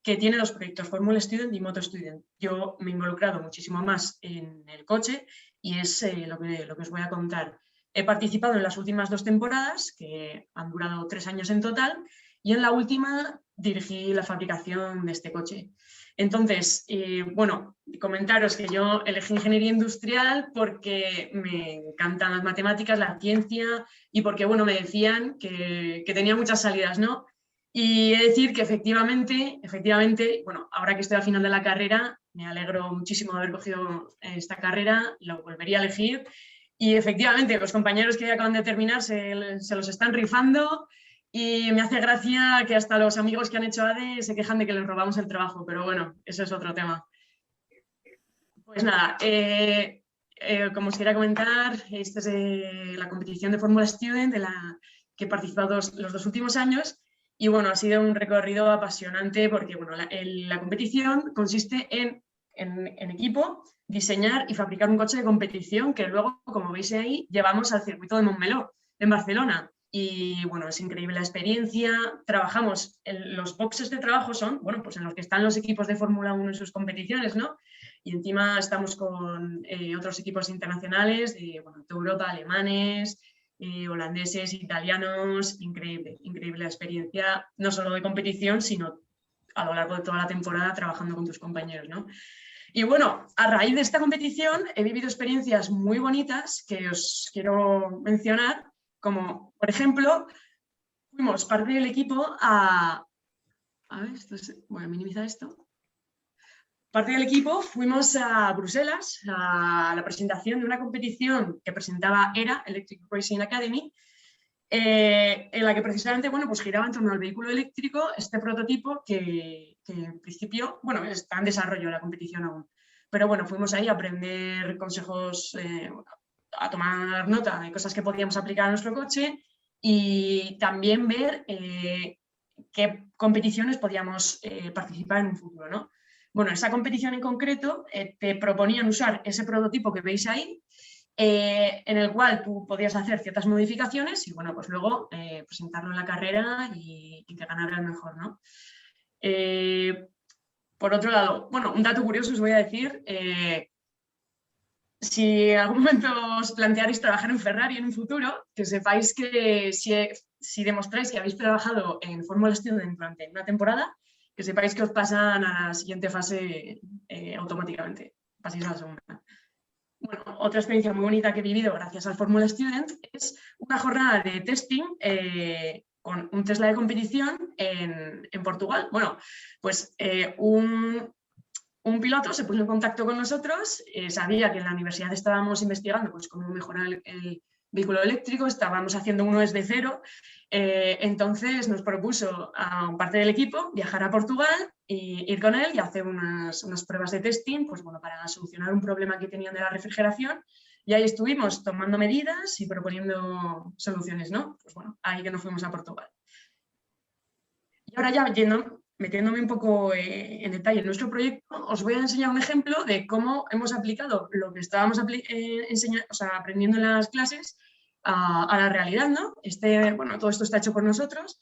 que tiene dos proyectos, Fórmula Student y Moto Student. Yo me he involucrado muchísimo más en el coche y es lo que os voy a contar. He participado en las últimas 2 temporadas, que han durado 3 años en total, y en la última dirigí la fabricación de este coche. Entonces, bueno, comentaros que yo elegí ingeniería industrial porque me encantan las matemáticas, la ciencia y porque, bueno, me decían que tenía muchas salidas, ¿no? Y he de decir que efectivamente, bueno, ahora que estoy al final de la carrera, me alegro muchísimo de haber cogido esta carrera, lo volvería a elegir. Y efectivamente, los compañeros que acaban de terminar se los están rifando. Y me hace gracia que hasta los amigos que han hecho ADE se quejan de que les robamos el trabajo, pero bueno, eso es otro tema. Pues nada, como os quería comentar, esta es la competición de Fórmula Student de la que he participado los 2 últimos años y bueno, ha sido un recorrido apasionante porque bueno, la competición consiste en equipo, diseñar y fabricar un coche de competición que luego, como veis ahí, llevamos al circuito de Montmeló, en Barcelona. Y bueno, es increíble la experiencia. Trabajamos, los boxes de trabajo son, bueno, pues en los que están los equipos de Fórmula 1 en sus competiciones, ¿no? Y encima estamos con otros equipos internacionales de Europa, alemanes, holandeses, italianos. Increíble, increíble la experiencia, no solo de competición, sino a lo largo de toda la temporada trabajando con tus compañeros, ¿no? Y bueno, a raíz de esta competición he vivido experiencias muy bonitas que os quiero mencionar, como por ejemplo, fuimos parte del equipo a ver, voy a minimizar esto. Parte del equipo fuimos a Bruselas a la presentación de una competición que presentaba ERA, Electric Racing Academy, en la que precisamente, bueno, pues giraba en torno al vehículo eléctrico, este prototipo que en principio, bueno, está en desarrollo la competición aún. Pero bueno, fuimos ahí a aprender consejos, a tomar nota de cosas que podíamos aplicar a nuestro coche y también ver qué competiciones podíamos participar en un futuro, ¿no? Bueno, esa competición en concreto te proponían usar ese prototipo que veis ahí, en el cual tú podías hacer ciertas modificaciones y bueno, pues luego presentarlo en la carrera y que ganara el mejor, ¿no? Por otro lado, bueno, un dato curioso os voy a decir, si en algún momento os plantearéis trabajar en Ferrari en un futuro, que sepáis que si demostráis que habéis trabajado en Fórmula Student durante una temporada, que sepáis que os pasan a la siguiente fase automáticamente, paséis a la segunda. Bueno, otra experiencia muy bonita que he vivido gracias al Fórmula Student es una jornada de testing con un Tesla de competición en Portugal. Bueno, pues un piloto se puso en contacto con nosotros, sabía que en la universidad estábamos investigando pues, cómo mejorar el vehículo eléctrico, estábamos haciendo uno desde cero, entonces nos propuso a parte del equipo viajar a Portugal e ir con él y hacer unas pruebas de testing pues, bueno, para solucionar un problema que tenían de la refrigeración y ahí estuvimos tomando medidas y proponiendo soluciones, ¿no? Pues bueno, ahí que nos fuimos a Portugal. Y ahora ya metiéndome un poco en detalle en nuestro proyecto, os voy a enseñar un ejemplo de cómo hemos aplicado lo que estábamos aprendiendo en las clases a la realidad, ¿no? Bueno, todo esto está hecho por nosotros.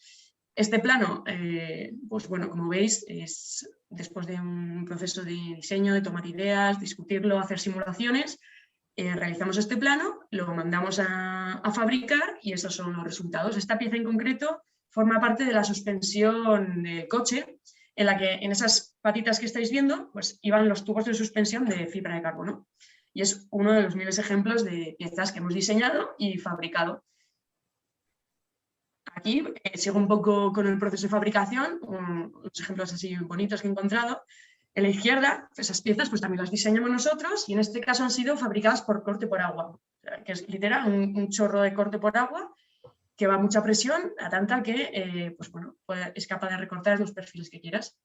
Este plano, pues bueno, como veis, es después de un proceso de diseño, de tomar ideas, discutirlo, hacer simulaciones, realizamos este plano, lo mandamos a fabricar y esos son los resultados. Esta pieza en concreto forma parte de la suspensión del coche, en la que en esas patitas que estáis viendo, pues iban los tubos de suspensión de fibra de carbono. y es uno de los miles de ejemplos de piezas que hemos diseñado y fabricado. Aquí sigo un poco con el proceso de fabricación, unos ejemplos así bonitos que he encontrado. En la izquierda, esas piezas pues también las diseñamos nosotros y en este caso han sido fabricadas por corte por agua, o sea, que es literal un chorro de corte por agua que va a mucha presión, a tanta que pues bueno, es capaz de recortar los perfiles que quieras.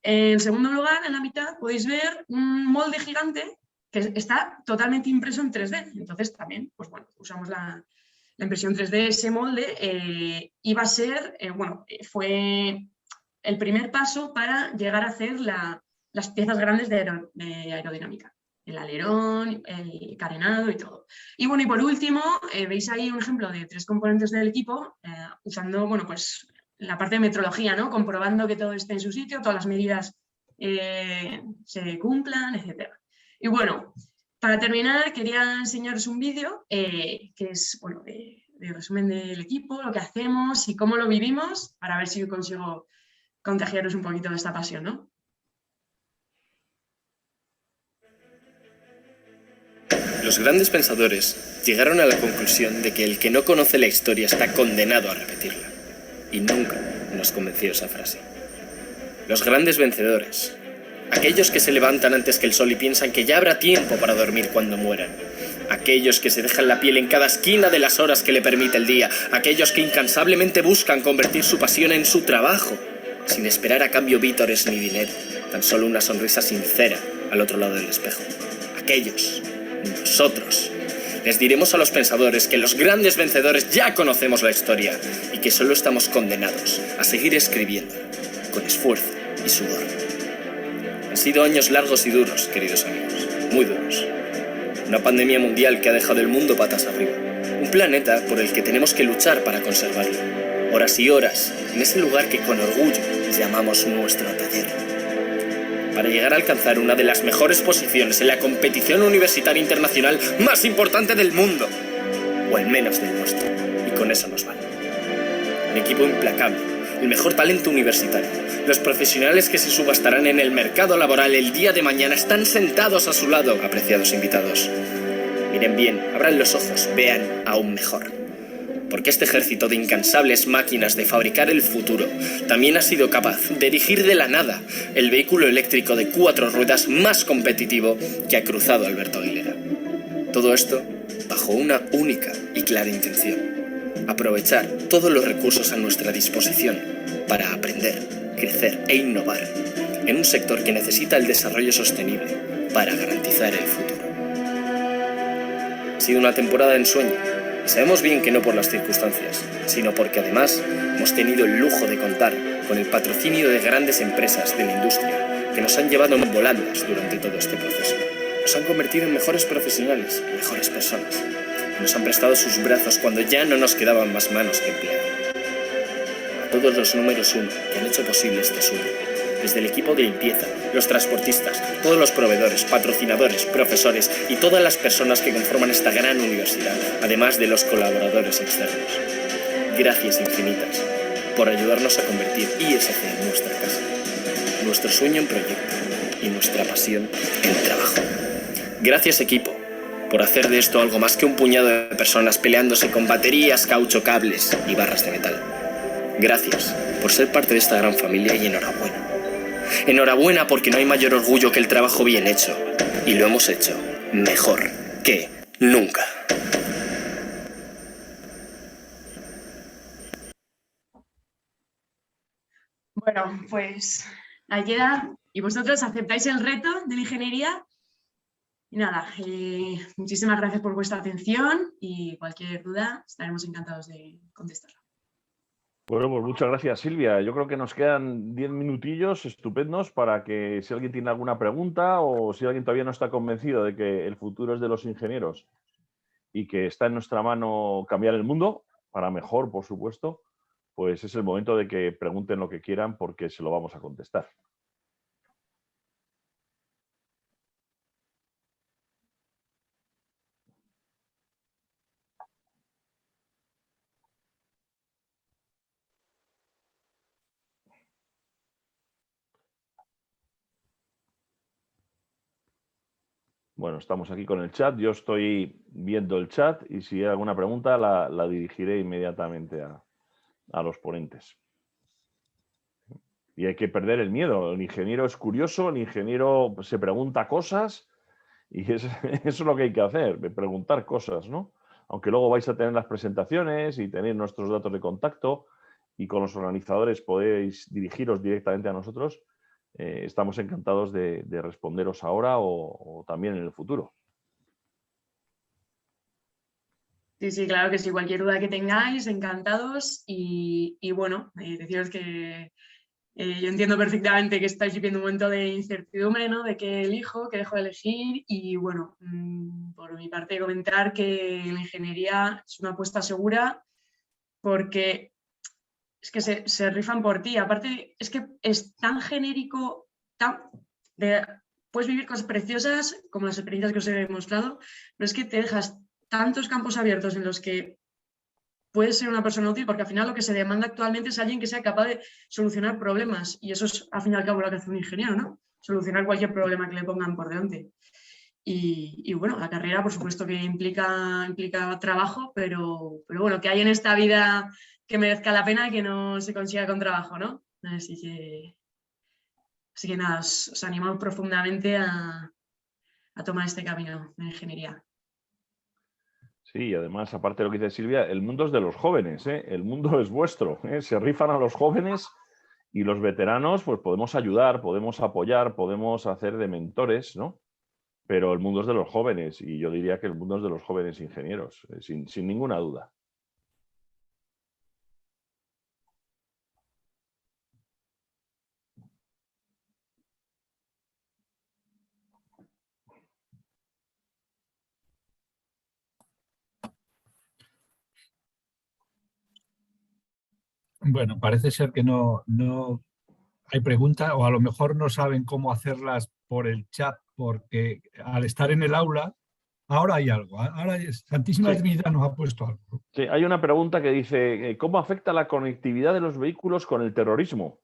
En segundo lugar, en la mitad podéis ver un molde gigante que está totalmente impreso en 3D. Entonces también, pues bueno, usamos la impresión 3D. Ese molde iba a ser, fue el primer paso para llegar a hacer las piezas grandes de aerodinámica. El alerón, el carenado y todo. Y bueno, y por último, veis ahí un ejemplo de 3 componentes del equipo usando, bueno, pues la parte de metrología, ¿no? Comprobando que todo esté en su sitio, todas las medidas se cumplan, etc. Y bueno, para terminar, quería enseñaros un vídeo que es, bueno, de resumen del equipo, lo que hacemos y cómo lo vivimos, para ver si consigo contagiaros un poquito de esta pasión, ¿no? Los grandes pensadores llegaron a la conclusión de que el que no conoce la historia está condenado a repetirla. Y nunca nos convenció esa frase. Los grandes vencedores, aquellos que se levantan antes que el sol y piensan que ya habrá tiempo para dormir cuando mueran, aquellos que se dejan la piel en cada esquina de las horas que le permite el día, aquellos que incansablemente buscan convertir su pasión en su trabajo, sin esperar a cambio vítores ni dinero, tan solo una sonrisa sincera al otro lado del espejo. Aquellos, nosotros, les diremos a los pensadores que los grandes vencedores ya conocemos la historia y que solo estamos condenados a seguir escribiendo con esfuerzo y sudor. Han sido años largos y duros, queridos amigos, muy duros. Una pandemia mundial que ha dejado el mundo patas arriba. Un planeta por el que tenemos que luchar para conservarlo. Horas y horas en ese lugar que con orgullo llamamos nuestro taller. Para llegar a alcanzar una de las mejores posiciones en la competición universitaria internacional más importante del mundo. O al menos del nuestro. Y con eso nos vale. Un equipo implacable, el mejor talento universitario. Los profesionales que se subastarán en el mercado laboral el día de mañana están sentados a su lado, apreciados invitados. Miren bien, abran los ojos, vean aún mejor. Porque este ejército de incansables máquinas de fabricar el futuro también ha sido capaz de erigir de la nada el vehículo eléctrico de 4 ruedas más competitivo que ha cruzado Alberto Aguilera. Todo esto bajo una única y clara intención: aprovechar todos los recursos a nuestra disposición para aprender, crecer e innovar en un sector que necesita el desarrollo sostenible para garantizar el futuro. Ha sido una temporada de ensueño. Sabemos bien que no por las circunstancias, sino porque además hemos tenido el lujo de contar con el patrocinio de grandes empresas de la industria que nos han llevado en volandas durante todo este proceso. Nos han convertido en mejores profesionales, mejores personas. Nos han prestado sus brazos cuando ya no nos quedaban más manos que emplear. A todos los números 1 que han hecho posible este sueño, desde el equipo de limpieza, los transportistas, todos los proveedores, patrocinadores, profesores y todas las personas que conforman esta gran universidad, además de los colaboradores externos. Gracias infinitas por ayudarnos a convertir ISC en nuestra casa, nuestro sueño en proyecto y nuestra pasión en trabajo. Gracias, equipo, por hacer de esto algo más que un puñado de personas peleándose con baterías, caucho, cables y barras de metal. Gracias por ser parte de esta gran familia y enhorabuena. Enhorabuena porque no hay mayor orgullo que el trabajo bien hecho. Y lo hemos hecho mejor que nunca. Bueno, pues ahí queda. ¿Y vosotros aceptáis el reto de la ingeniería? Y nada, muchísimas gracias por vuestra atención y cualquier duda estaremos encantados de contestar. Bueno, pues muchas gracias, Silvia. Yo creo que nos quedan 10 minutillos estupendos para que si alguien tiene alguna pregunta o si alguien todavía no está convencido de que el futuro es de los ingenieros y que está en nuestra mano cambiar el mundo, para mejor, por supuesto, pues es el momento de que pregunten lo que quieran porque se lo vamos a contestar. Bueno, estamos aquí con el chat. Yo estoy viendo el chat y si hay alguna pregunta la dirigiré inmediatamente a los ponentes. Y hay que perder el miedo. El ingeniero es curioso, el ingeniero se pregunta cosas y eso es lo que hay que hacer, preguntar cosas, ¿no? Aunque luego vais a tener las presentaciones y tener nuestros datos de contacto y con los organizadores podéis dirigiros directamente a nosotros, estamos encantados de responderos ahora o también en el futuro. Sí, sí, claro que sí. Cualquier duda que tengáis, encantados. Y bueno, deciros que yo entiendo perfectamente que estáis viviendo un momento de incertidumbre, ¿no? De qué elijo, qué dejo de elegir. Y bueno, por mi parte comentar que la ingeniería es una apuesta segura porque es que se rifan por ti. Aparte, es que es tan genérico, puedes vivir cosas preciosas como las experiencias que os he mostrado, pero es que te dejas tantos campos abiertos en los que puedes ser una persona útil, porque al final lo que se demanda actualmente es alguien que sea capaz de solucionar problemas, y eso es al fin y al cabo lo que hace un ingeniero, ¿no? Solucionar cualquier problema que le pongan por delante. Y bueno, la carrera por supuesto que implica trabajo, pero bueno, que hay en esta vida que merezca la pena que no se consiga con trabajo, ¿no? Así que nada, os animamos profundamente a tomar este camino de ingeniería. Sí, y además, aparte de lo que dice Silvia, el mundo es de los jóvenes, ¿eh? El mundo es vuestro, ¿eh? Se rifan a los jóvenes y los veteranos, pues podemos ayudar, podemos apoyar, podemos hacer de mentores, ¿no? Pero el mundo es de los jóvenes y yo diría que el mundo es de los jóvenes ingenieros, sin ninguna duda. Bueno, parece ser que no hay preguntas o a lo mejor no saben cómo hacerlas por el chat porque al estar en el aula, ahora hay algo. Ahora Santísima Trinidad nos ha puesto algo. Sí, hay una pregunta que dice, ¿cómo afecta la conectividad de los vehículos con el terrorismo?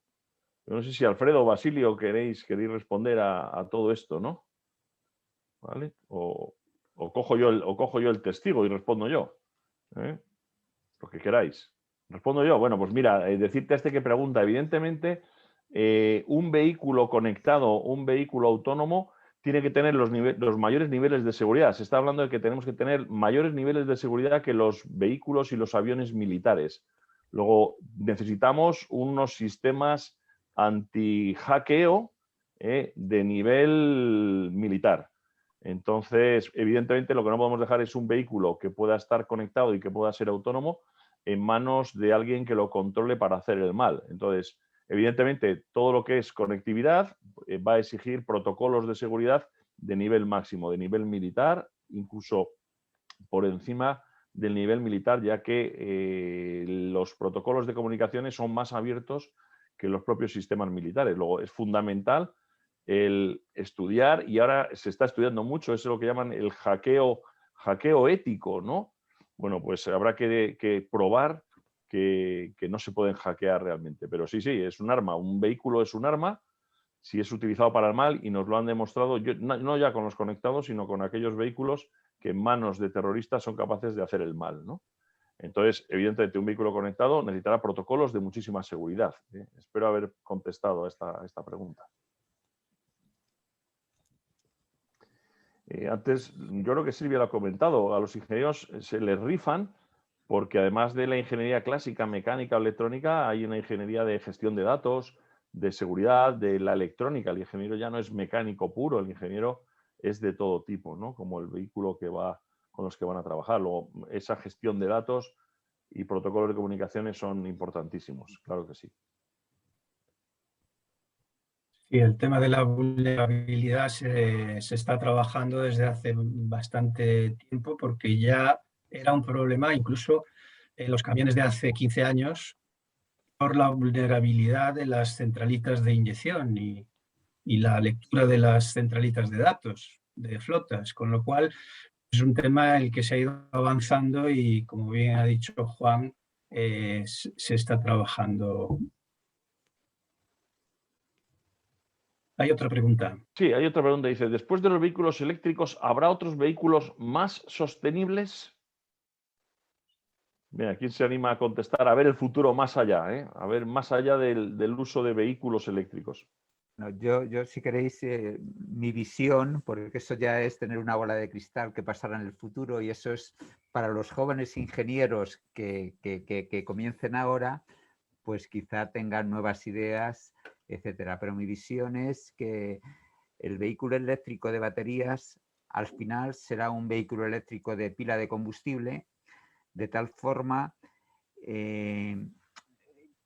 Yo no sé si Alfredo o Basilio queréis responder a todo esto, ¿no? ¿Vale? O cojo yo el testigo y respondo yo. Lo que queráis. Respondo yo. Bueno, pues mira, decirte a este que pregunta, evidentemente, un vehículo conectado, un vehículo autónomo, tiene que tener los mayores niveles de seguridad. Se está hablando de que tenemos que tener mayores niveles de seguridad que los vehículos y los aviones militares. Luego, necesitamos unos sistemas anti-hackeo de nivel militar. Entonces, evidentemente, lo que no podemos dejar es un vehículo que pueda estar conectado y que pueda ser autónomo en manos de alguien que lo controle para hacer el mal. Entonces, evidentemente, todo lo que es conectividad va a exigir protocolos de seguridad de nivel máximo, de nivel militar, incluso por encima del nivel militar, ya que los protocolos de comunicaciones son más abiertos que los propios sistemas militares. Luego, es fundamental el estudiar, y ahora se está estudiando mucho, eso es lo que llaman el hackeo ético, ¿no? Bueno, pues habrá que probar que no se pueden hackear realmente. Pero sí, es un arma. Un vehículo es un arma si es utilizado para el mal y nos lo han demostrado, no ya con los conectados, sino con aquellos vehículos que en manos de terroristas son capaces de hacer el mal, ¿no? Entonces, evidentemente, un vehículo conectado necesitará protocolos de muchísima seguridad. Espero haber contestado a esta pregunta. Antes, yo creo que Silvia lo ha comentado, a los ingenieros se les rifan porque además de la ingeniería clásica, mecánica o electrónica, hay una ingeniería de gestión de datos, de seguridad, de la electrónica. El ingeniero ya no es mecánico puro, el ingeniero es de todo tipo, ¿no? Como el vehículo con los que van a trabajar. Luego, esa gestión de datos y protocolos de comunicaciones son importantísimos, claro que sí. Y el tema de la vulnerabilidad se está trabajando desde hace bastante tiempo porque ya era un problema incluso en los camiones de hace 15 años por la vulnerabilidad de las centralitas de inyección y la lectura de las centralitas de datos de flotas, con lo cual es un tema en el que se ha ido avanzando y, como bien ha dicho Juan, se está trabajando. Hay otra pregunta. Sí, hay otra pregunta. Dice, después de los vehículos eléctricos, ¿habrá otros vehículos más sostenibles? Mira, ¿quién se anima a contestar? A ver el futuro más allá, ¿eh? A ver más allá del uso de vehículos eléctricos. No, yo si queréis, mi visión, porque eso ya es tener una bola de cristal que pasará en el futuro, y eso es para los jóvenes ingenieros que comiencen ahora, pues quizá tengan nuevas ideas, etcétera. Pero mi visión es que el vehículo eléctrico de baterías al final será un vehículo eléctrico de pila de combustible, de tal forma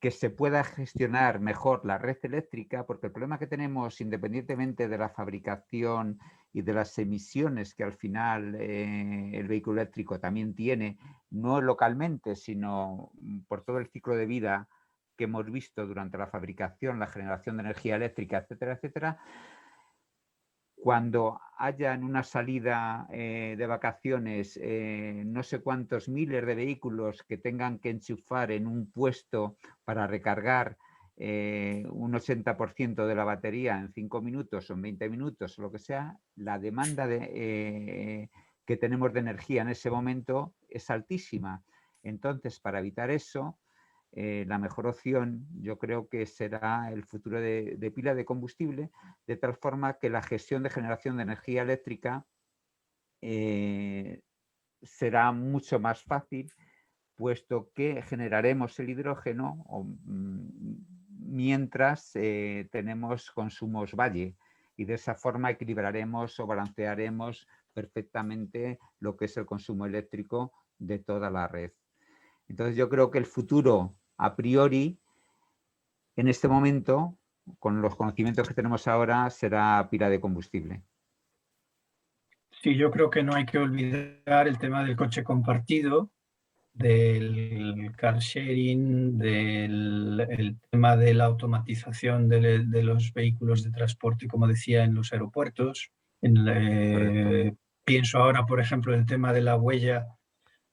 que se pueda gestionar mejor la red eléctrica, porque el problema que tenemos, independientemente de la fabricación y de las emisiones que al final el vehículo eléctrico también tiene, no localmente, sino por todo el ciclo de vida que hemos visto durante la fabricación, la generación de energía eléctrica, etcétera, etcétera, cuando haya en una salida de vacaciones no sé cuántos miles de vehículos que tengan que enchufar en un puesto para recargar un 80% de la batería en 5 minutos o en 20 minutos o lo que sea, la demanda que tenemos de energía en ese momento es altísima. Entonces, para evitar eso, la mejor opción yo creo que será el futuro de pila de combustible, de tal forma que la gestión de generación de energía eléctrica será mucho más fácil, puesto que generaremos el hidrógeno mientras tenemos consumos valle, y de esa forma equilibraremos o balancearemos perfectamente lo que es el consumo eléctrico de toda la red. Entonces yo creo que el futuro, a priori, en este momento, con los conocimientos que tenemos ahora, será pila de combustible. Sí, yo creo que no hay que olvidar el tema del coche compartido, del car sharing, el tema de la automatización de los vehículos de transporte, como decía, en los aeropuertos. Pienso ahora, por ejemplo, el tema de la huella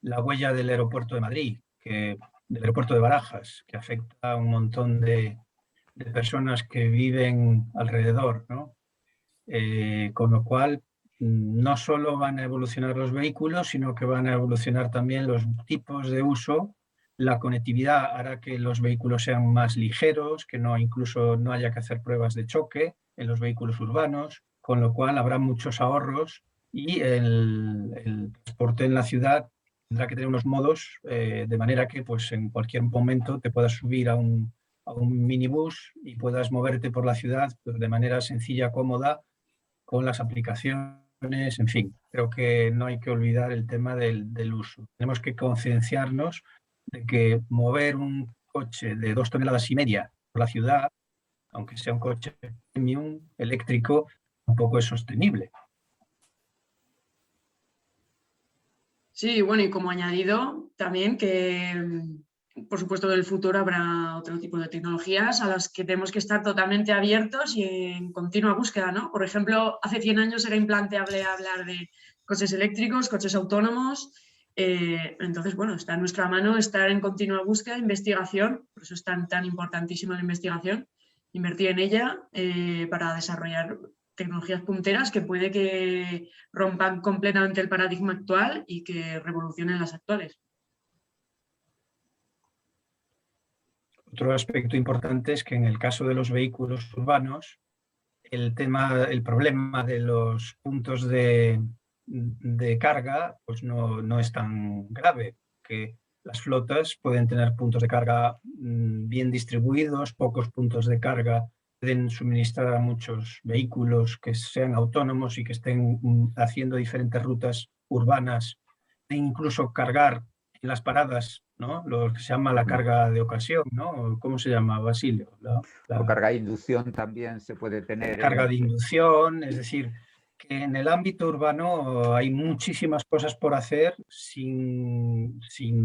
del aeropuerto de Madrid, del aeropuerto de Barajas, que afecta a un montón de personas que viven alrededor, ¿no? Con lo cual, no solo van a evolucionar los vehículos, sino que van a evolucionar también los tipos de uso. La conectividad hará que los vehículos sean más ligeros, que incluso no haya que hacer pruebas de choque en los vehículos urbanos, con lo cual habrá muchos ahorros, y el transporte en la ciudad tendrá que tener unos modos de manera que pues, en cualquier momento te puedas subir a un minibús y puedas moverte por la ciudad de manera sencilla, cómoda, con las aplicaciones, en fin. Creo que no hay que olvidar el tema del uso. Tenemos que concienciarnos de que mover un coche de 2,5 toneladas por la ciudad, aunque sea un coche premium eléctrico, tampoco es sostenible. Sí, bueno, y como añadido también que, por supuesto, en el futuro habrá otro tipo de tecnologías a las que tenemos que estar totalmente abiertos y en continua búsqueda, ¿no? Por ejemplo, hace 100 años era implanteable hablar de coches eléctricos, coches autónomos. Entonces, bueno, está en nuestra mano estar en continua búsqueda, investigación, por eso es tan importantísima la investigación, invertir en ella para desarrollar tecnologías punteras que puede que rompan completamente el paradigma actual y que revolucionen las actuales. Otro aspecto importante es que en el caso de los vehículos urbanos, el problema de los puntos de carga pues no es tan grave, que las flotas pueden tener puntos de carga bien distribuidos, pocos puntos de carga pueden suministrar a muchos vehículos que sean autónomos y que estén haciendo diferentes rutas urbanas, e incluso cargar en las paradas, ¿no? Lo que se llama la carga de ocasión, ¿no? ¿Cómo se llama, Basilio? O carga de inducción también se puede tener. Carga de inducción, es decir, que en el ámbito urbano hay muchísimas cosas por hacer sin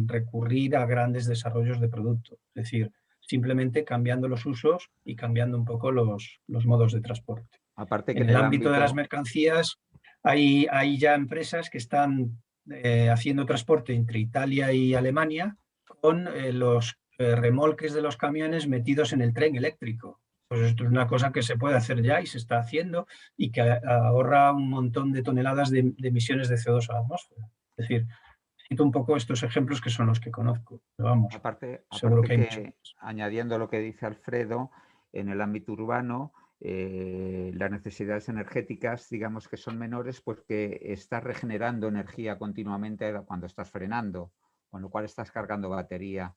recurrir a grandes desarrollos de producto. Es decir, simplemente cambiando los usos y cambiando un poco los modos de transporte. Aparte que en el ámbito de las mercancías hay ya empresas que están haciendo transporte entre Italia y Alemania con los remolques de los camiones metidos en el tren eléctrico. pues esto es una cosa que se puede hacer ya y se está haciendo y que ahorra un montón de toneladas de emisiones de CO2 a la atmósfera. Es decir, cito un poco estos ejemplos que son los que conozco. Pero vamos, Aparte seguro que hay muchos que, más. añadiendo lo que dice Alfredo, en el ámbito urbano, las necesidades energéticas, digamos que son menores porque estás regenerando energía continuamente cuando estás frenando, con lo cual estás cargando batería.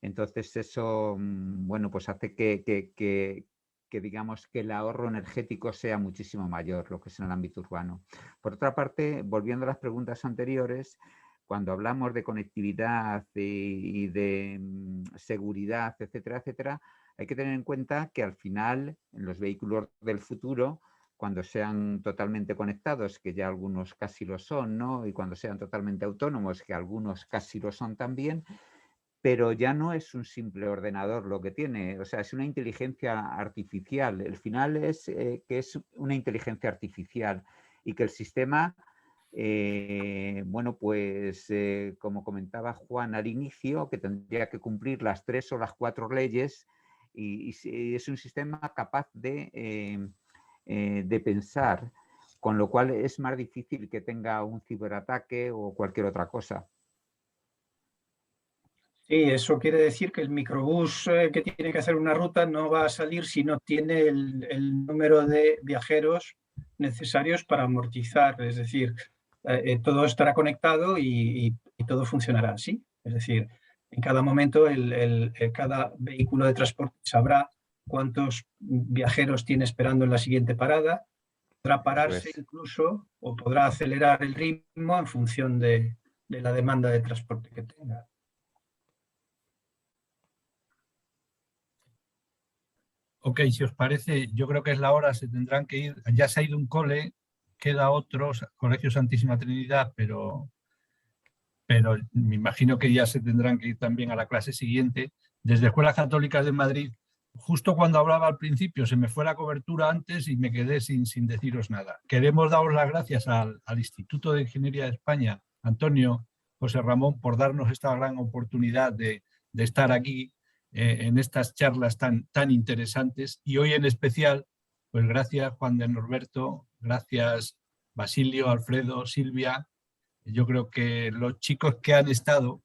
Entonces eso, bueno, pues hace que digamos que el ahorro energético sea muchísimo mayor, lo que es en el ámbito urbano. Por otra parte, volviendo a las preguntas anteriores, cuando hablamos de conectividad y de seguridad, etcétera, etcétera, hay que tener en cuenta que al final, en los vehículos del futuro, cuando sean totalmente conectados, que ya algunos casi lo son, ¿no? Y cuando sean totalmente autónomos, que algunos casi lo son también, pero ya no es un simple ordenador lo que tiene, o sea, es una inteligencia artificial. El final es que es una inteligencia artificial y que el sistema, bueno, pues como comentaba Juan al inicio, que tendría que cumplir las 3 o las 4 leyes y es un sistema capaz de pensar, con lo cual es más difícil que tenga un ciberataque o cualquier otra cosa. Sí, eso quiere decir que el microbús que tiene que hacer una ruta no va a salir si no tiene el número de viajeros necesarios para amortizar. Es decir, todo estará conectado y todo funcionará así. Es decir, en cada momento cada vehículo de transporte sabrá cuántos viajeros tiene esperando en la siguiente parada, podrá pararse incluso o podrá acelerar el ritmo en función de la demanda de transporte que tenga. Ok, si os parece, yo creo que es la hora, se tendrán que ir. Ya se ha ido un cole, queda otro, Colegio Santísima Trinidad, pero me imagino que ya se tendrán que ir también a la clase siguiente. Desde Escuelas Católicas de Madrid, justo cuando hablaba al principio, se me fue la cobertura antes y me quedé sin deciros nada. Queremos daros las gracias al Instituto de Ingeniería de España, Antonio, José Ramón, por darnos esta gran oportunidad de estar aquí en estas charlas tan interesantes. Y hoy en especial, pues gracias Juan de Norberto, gracias Basilio, Alfredo, Silvia. Yo creo que los chicos que han estado,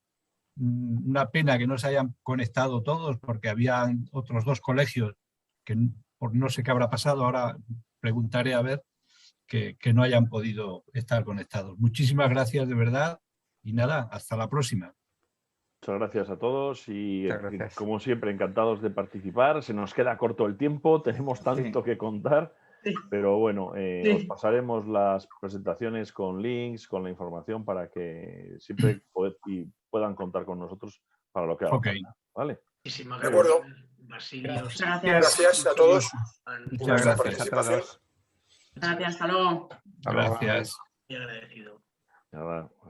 una pena que no se hayan conectado todos porque había otros 2 colegios que por no sé qué habrá pasado, ahora preguntaré a ver, que no hayan podido estar conectados. Muchísimas gracias de verdad y nada, hasta la próxima. Muchas gracias a todos y gracias. Como siempre encantados de participar. Se nos queda corto el tiempo, tenemos tanto que contar, pero bueno, os pasaremos las presentaciones con links, con la información para que siempre puedan contar con nosotros para lo que haga falta, ¿vale? De acuerdo. Gracias a todos. Muchas gracias a todos. Gracias, hasta luego. Gracias. Muy agradecido. Nada, hasta